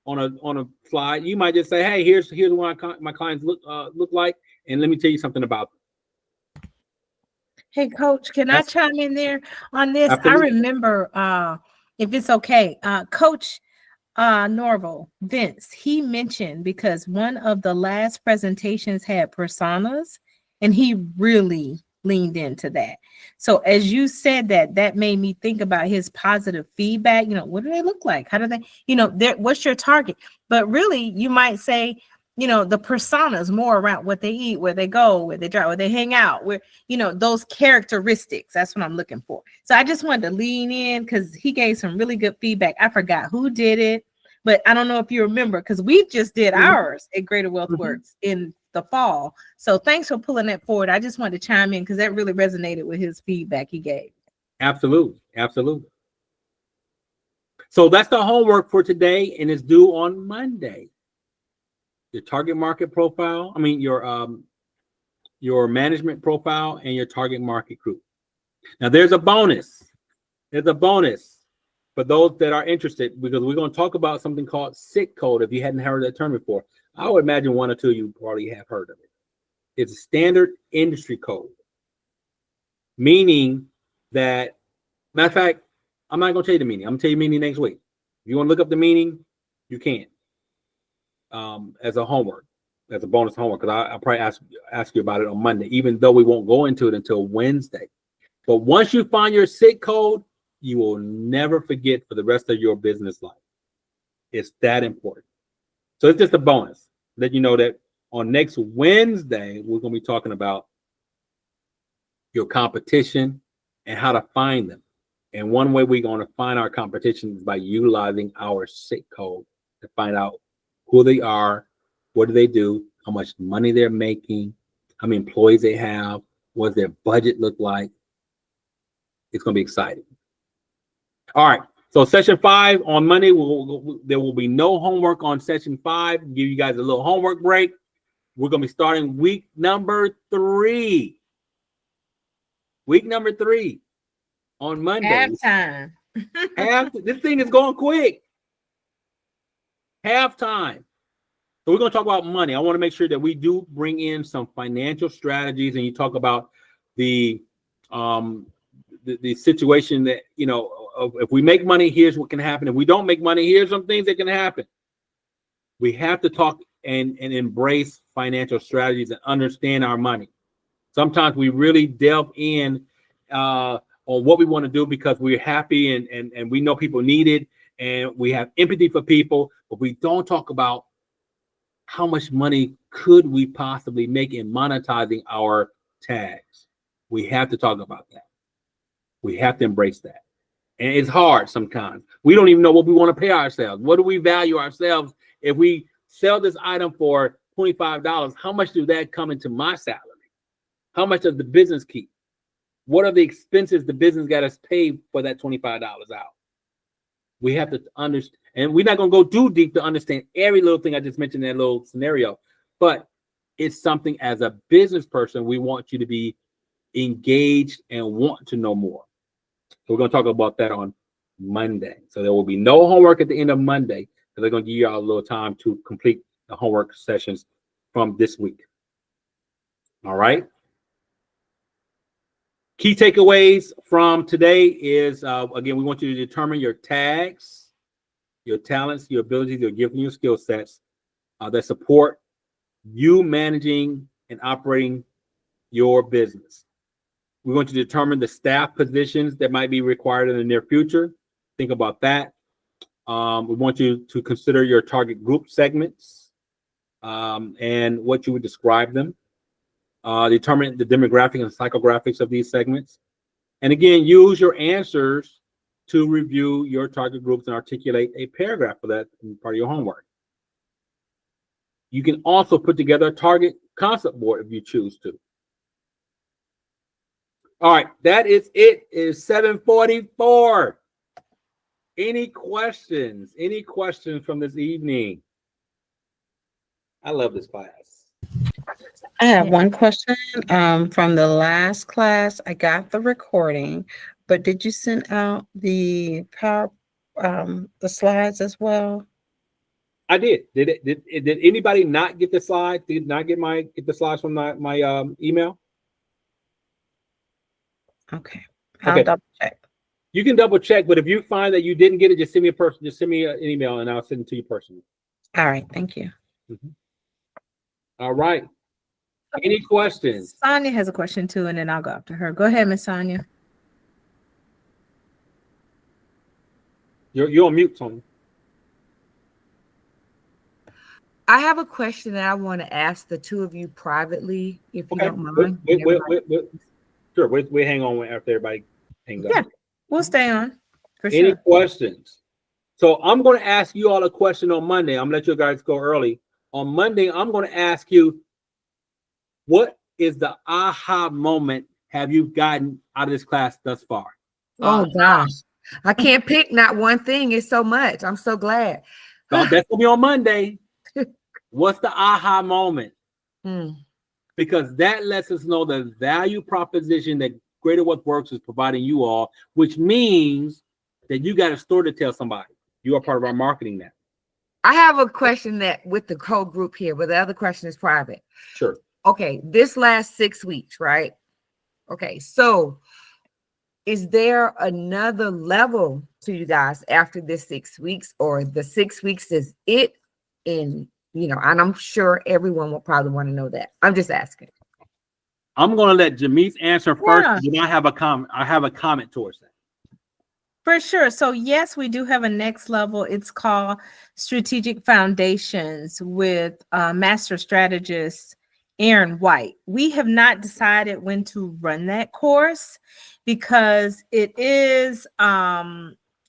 on a slide. You might just say, "Hey, here's what my clients look like," and let me tell you something about them. Hey, Coach, can I chime in there on this? Absolutely. I remember, if it's okay, Coach Norval, Vince, he mentioned, because one of the last presentations had personas, and he really leaned into that. So as you said that, that made me think about his positive feedback. What do they look like? How do they, what's your target? But really, you might say, the personas more around what they eat, where they go, where they drive, where they hang out, where, those characteristics. That's what I'm looking for. So I just wanted to lean in because he gave some really good feedback. I forgot who did it, but I don't know if you remember, because we just did ours at Greater Wealth Works in the fall. So thanks for pulling that forward. I just wanted to chime in because that really resonated with his feedback he gave. Absolutely. So that's the homework for today, and it's due on Monday. Your target market profile, your management profile, and your target market group. Now there's a bonus. For those that are interested, because we're going to talk about something called SIT code. If you hadn't heard that term before, I would imagine one or two of you probably have heard of it. It's a standard industry code, meaning that, matter of fact, I'm not going to tell you the meaning. I'm going to tell you the meaning next week. If you want to look up the meaning, you can, as a homework, as a bonus homework, because I'll probably ask you about it on Monday, even though we won't go into it until Wednesday. But once you find your SIT code, you will never forget for the rest of your business life. It's that important. So it's just a bonus. Let you know that on next Wednesday, we're going to be talking about your competition and how to find them. And one way we're going to find our competition is by utilizing our SIT code to find out who they are, what do they do, how much money they're making, how many employees they have, what does their budget look like. It's going to be exciting. All right. So session 5 on Monday, there will be no homework on session 5. Give you guys a little homework break. We're going to be starting week number 3. Week number 3 on Monday. Halftime. This thing is going quick. Halftime. So we're going to talk about money. I want to make sure that we do bring in some financial strategies, and you talk about the situation that, if we make money, here's what can happen. If we don't make money, here's some things that can happen. We have to talk and embrace financial strategies and understand our money. Sometimes we really delve in on what we want to do because we're happy and we know people need it and we have empathy for people, but we don't talk about how much money could we possibly make in monetizing our tags. We have to talk about that. We have to embrace that. And it's hard sometimes. We don't even know what we want to pay ourselves. What do we value ourselves? If we sell this item for $25, how much do that come into my salary? How much does the business keep? What are the expenses the business got us pay for that $25 out? We have to understand, and we're not going to go too deep to understand every little thing I just mentioned in that little scenario, but it's something as a business person, we want you to be engaged and want to know more. So we're going to talk about that on Monday. So there will be no homework at the end of Monday, because they're going to give you all a little time to complete the homework sessions from this week. All right. Key takeaways from today is, again, we want you to determine your tags, your talents, your abilities, your gifts, and your skill sets that support you managing and operating your business. We want you to determine the staff positions that might be required in the near future. Think about that. We want you to consider your target group segments and what you would describe them. Determine the demographic and psychographics of these segments. And again, use your answers to review your target groups and articulate a paragraph for that in part of your homework. You can also put together a target concept board if you choose to. All right, that is it. It is 7:44. Any questions? Any questions from this evening? I love this class. I have one question from the last class. I got the recording, but did you send out the the slides as well? I did. Did anybody not get the slide? Did not get the slides from my email? Okay. Okay. I'll double check. You can double check, but if you find that you didn't get it, just send me an email and I'll send it to you personally. All right. Thank you. Mm-hmm. All right. Any questions? Sonia has a question too, and then I'll go after her. Go ahead, Miss Sonia. You're on mute, Sonia. I have a question that I want to ask the two of you privately, if you don't mind. Sure. We hang on after everybody hangs up. Yeah, we'll stay on for Any sure. questions? So I'm going to ask you all a question on Monday. I'm going to let you guys go early. On Monday, I'm going to ask you, what is the aha moment have you gotten out of this class thus far? Oh gosh, I can't pick not one thing. It's so much. I'm so glad. So that's going to be on Monday. What's the aha moment? Because that lets us know the value proposition that Greater Wealth Works is providing you all, which means that you got a story to tell somebody. You are part of our marketing now. I have a question that with the whole group here, but the other question is private. Sure. Okay, this last 6 weeks, right? Okay, so is there another level to you guys after this 6 weeks, or the 6 weeks is it? And I'm sure everyone will probably want to know that. I'm just asking. I'm going to let Jamise answer first. Yeah. Then I have a comment towards that. For sure. So yes, we do have a next level. It's called Strategic Foundations with Master Strategist Aaron White. We have not decided when to run that course because it is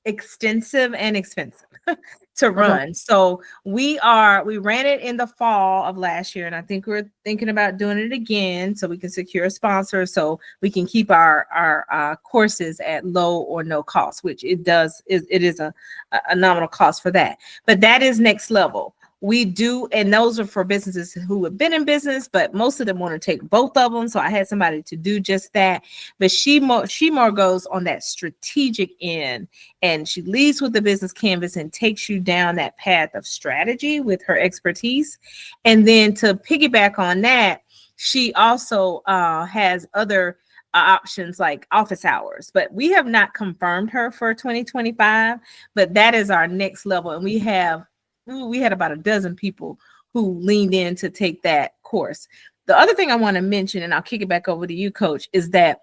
extensive and expensive to run. So we ran it in the fall of last year, and I think we're thinking about doing it again so we can secure a sponsor so we can keep our courses at low or no cost, which it is a nominal cost for that. But that is next level. We do, and those are for businesses who have been in business, but most of them want to take both of them. So I had somebody to do just that. But she more goes on that strategic end, and she leads with the business canvas and takes you down that path of strategy with her expertise. And then to piggyback on that, she also has other options like office hours, but we have not confirmed her for 2025, but that is our next level. And we had about a dozen people who leaned in to take that course. The other thing I want to mention, and I'll kick it back over to you, Coach, is that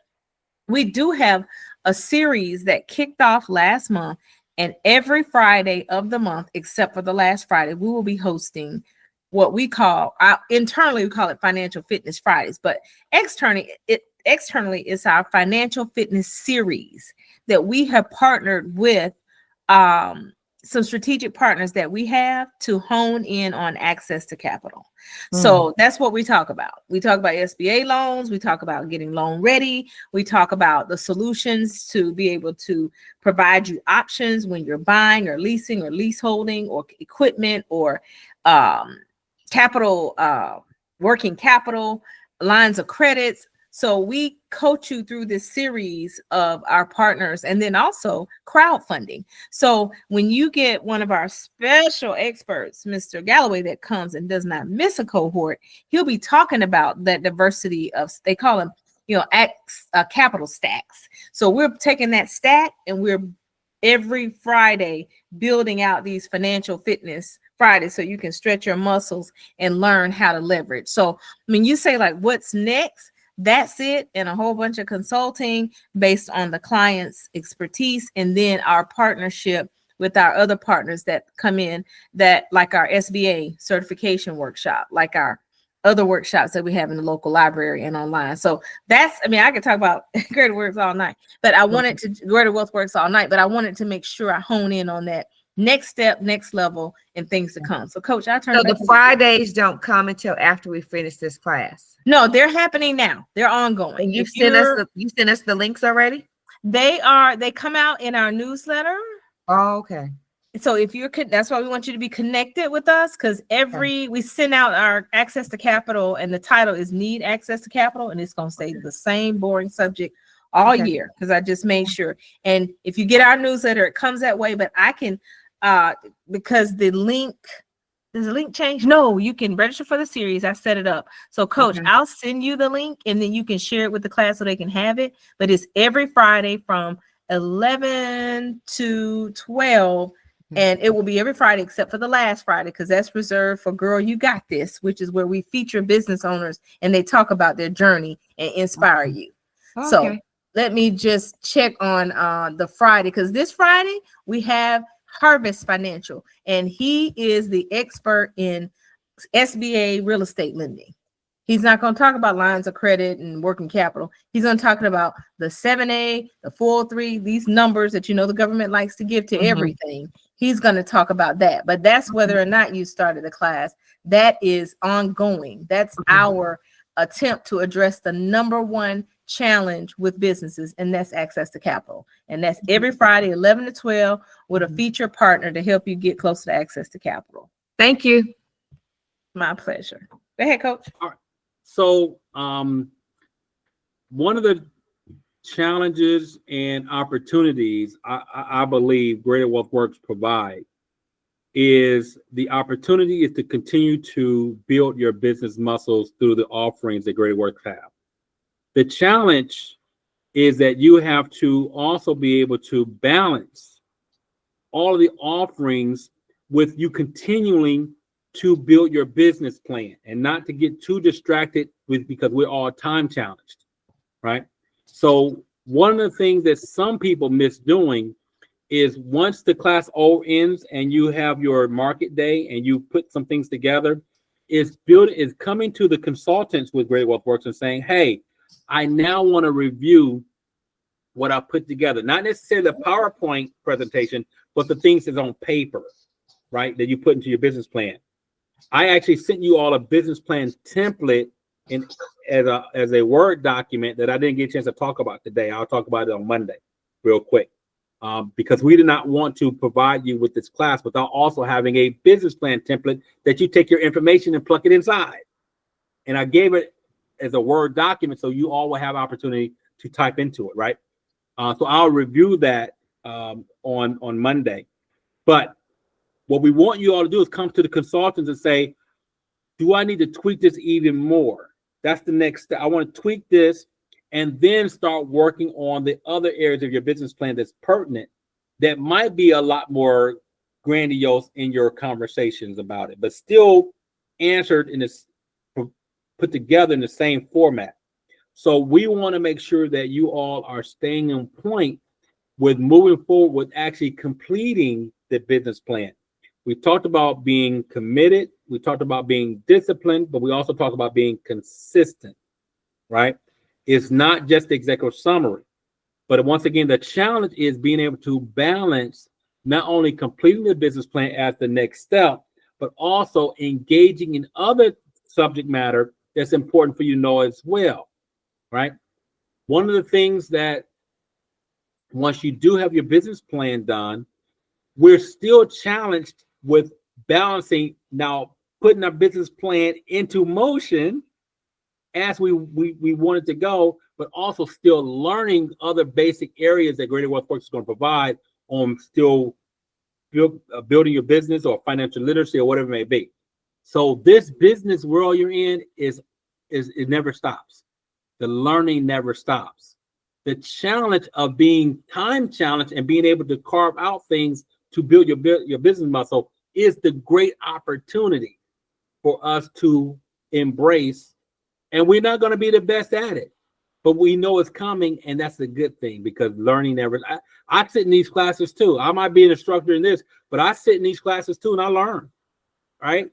we do have a series that kicked off last month, and every Friday of the month, except for the last Friday, we will be hosting what we call, internally we call it Financial Fitness Fridays, but externally it's our Financial Fitness series that we have partnered with some strategic partners that we have to hone in on access to capital. So that's what we talk about. We talk about SBA loans. We talk about getting loan ready. We talk about the solutions to be able to provide you options when you're buying or leasing or leaseholding or equipment or capital, working capital, lines of credits. So we coach you through this series of our partners, and then also crowdfunding. So when you get one of our special experts, Mr. Galloway, that comes and does not miss a cohort, he'll be talking about that diversity of, they call them, capital stacks. So we're taking that stack and we're every Friday building out these financial fitness Fridays so you can stretch your muscles and learn how to leverage. So when you say like, what's next? That's it, and a whole bunch of consulting based on the client's expertise, and then our partnership with our other partners that come in, that like our SBA certification workshop, like our other workshops that we have in the local library and online. So that's, I could talk about Greater Works all night, but Greater Wealth Works all night, but I wanted to make sure I hone in on that next step, next level, and things to come. So Coach, I turn. So the Fridays don't come until after we finish this class. No, they're happening now. They're ongoing. And you sent us the links already? They come out in our newsletter. Oh, okay. So if that's why we want you to be connected with us, because we send out our access to capital, and the title is Need Access to Capital, and it's going to stay the same boring subject all year, because I just made sure. And if you get our newsletter, it comes that way, but I can, because the link Does the link change? No, you can register for the series. I set it up. So coach, Okay. I'll send you the link and then you can share it with the class so they can have it. But it's every Friday from 11 to 12. And it will be every Friday except for the last Friday, because that's reserved for Girl You Got This, which is where we feature business owners and they talk about their journey and inspire you. Okay. So let me just check on the Friday, because this Friday we have Harvest Financial, and he is the expert in SBA real estate lending. He's not going to talk about lines of credit and working capital. He's going to talk about the 7A, the 403, these numbers that the government likes to give to everything. He's going to talk about that. But that's whether or not you started a class. That is ongoing. That's our attempt to address the number one challenge with businesses, and that's access to capital. And that's every Friday, 11 to 12, with a feature partner to help you get closer to access to capital. Thank you. My pleasure. Go ahead, coach. All right. So one of the challenges and opportunities I believe Greater Wealth Works provide is the opportunity is to continue to build your business muscles through the offerings that Greater Works have. The challenge is that you have to also be able to balance all of the offerings with you continuing to build your business plan and not to get too distracted with, because we're all time challenged, right? So one of the things that some people miss doing is once the class all ends and you have your market day and you put some things together, is coming to the consultants with Greater Wealth Works and saying, hey, I now want to review what I put together. Not necessarily the PowerPoint presentation, but the things that's on paper, right? That you put into your business plan. I actually sent you all a business plan template as a Word document that I didn't get a chance to talk about today. I'll talk about it on Monday real quick. Because we did not want to provide you with this class without also having a business plan template that you take your information and plug it inside. And I gave it as a Word document so you all will have opportunity to type into it, right? So I'll review that on Monday. But what we want you all to do is come to the consultants and say, do I need to tweak this even more? That's the next step. I want to tweak this and then start working on the other areas of your business plan that's pertinent, that might be a lot more grandiose in your conversations about it, but still answered in this, put together in the same format. So we want to make sure that you all are staying on point with moving forward with actually completing the business plan. We talked about being committed. We talked about being disciplined, but we also talked about being consistent, right? It's not just the executive summary, but once again, the challenge is being able to balance not only completing the business plan as the next step, but also engaging in other subject matter that's important for you to know as well, right? One of the things that once you do have your business plan done, we're still challenged with balancing now, putting our business plan into motion as we want it to go, but also still learning other basic areas that Greater Wealth Works is going to provide on still building your business or financial literacy or whatever it may be. So this business world you're in is it never stops. The learning never stops. The challenge of being time challenged and being able to carve out things to build your business muscle is the great opportunity for us to embrace. And we're not going to be the best at it, but we know it's coming, and that's a good thing because learning never. I sit in these classes too. I might be an instructor in this, but I sit in these classes too, and I learn, right?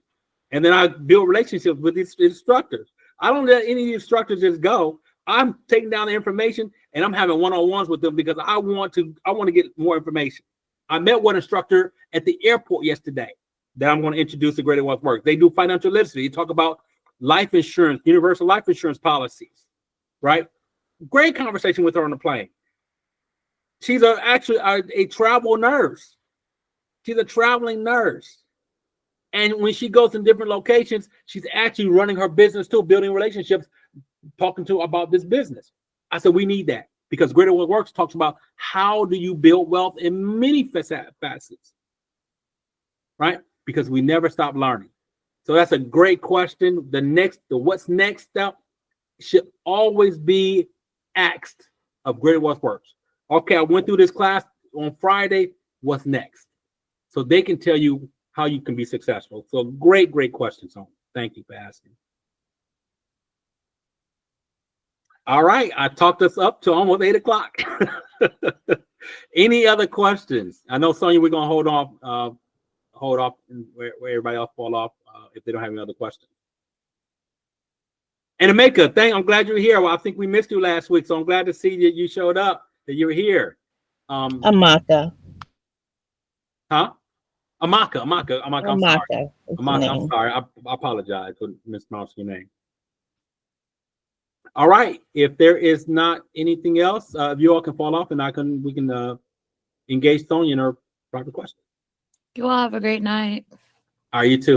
And then I build relationships with these instructors. I don't let any of the instructors just go. I'm taking down the information, and I'm having one-on-ones with them because I want to get more information. I met one instructor at the airport yesterday that I'm going to introduce to Greater Wealth Works. They do financial literacy. They talk about life insurance, universal life insurance policies, right? Great conversation with her on the plane. She's actually a travel nurse. She's a traveling nurse. And when she goes in different locations, she's actually running her business too, building relationships, talking to about this business. I said, we need that because Greater Wealth Works talks about how do you build wealth in many facets, right? Because we never stop learning. So that's a great question. The what's next step should always be asked of Great West Works. Okay, I went through this class on Friday. What's next? So they can tell you how you can be successful. So great question, Sonia. Thank you for asking. All right, I talked us up to almost 8 o'clock. Any other questions? I know, Sonia, we're gonna hold off where everybody else fall off if they don't have any other questions. And Amaka, I'm glad you're here. Well, I think we missed you last week, so I'm glad to see that you showed up, that you're here. Amaka. Huh? Amaka, I'm sorry. Amaka, I'm sorry. I apologize for mispronouncing your name. All right. If there is not anything else, if you all can fall off, and we can engage Sonia in her private question. You all have a great night. All right, you too.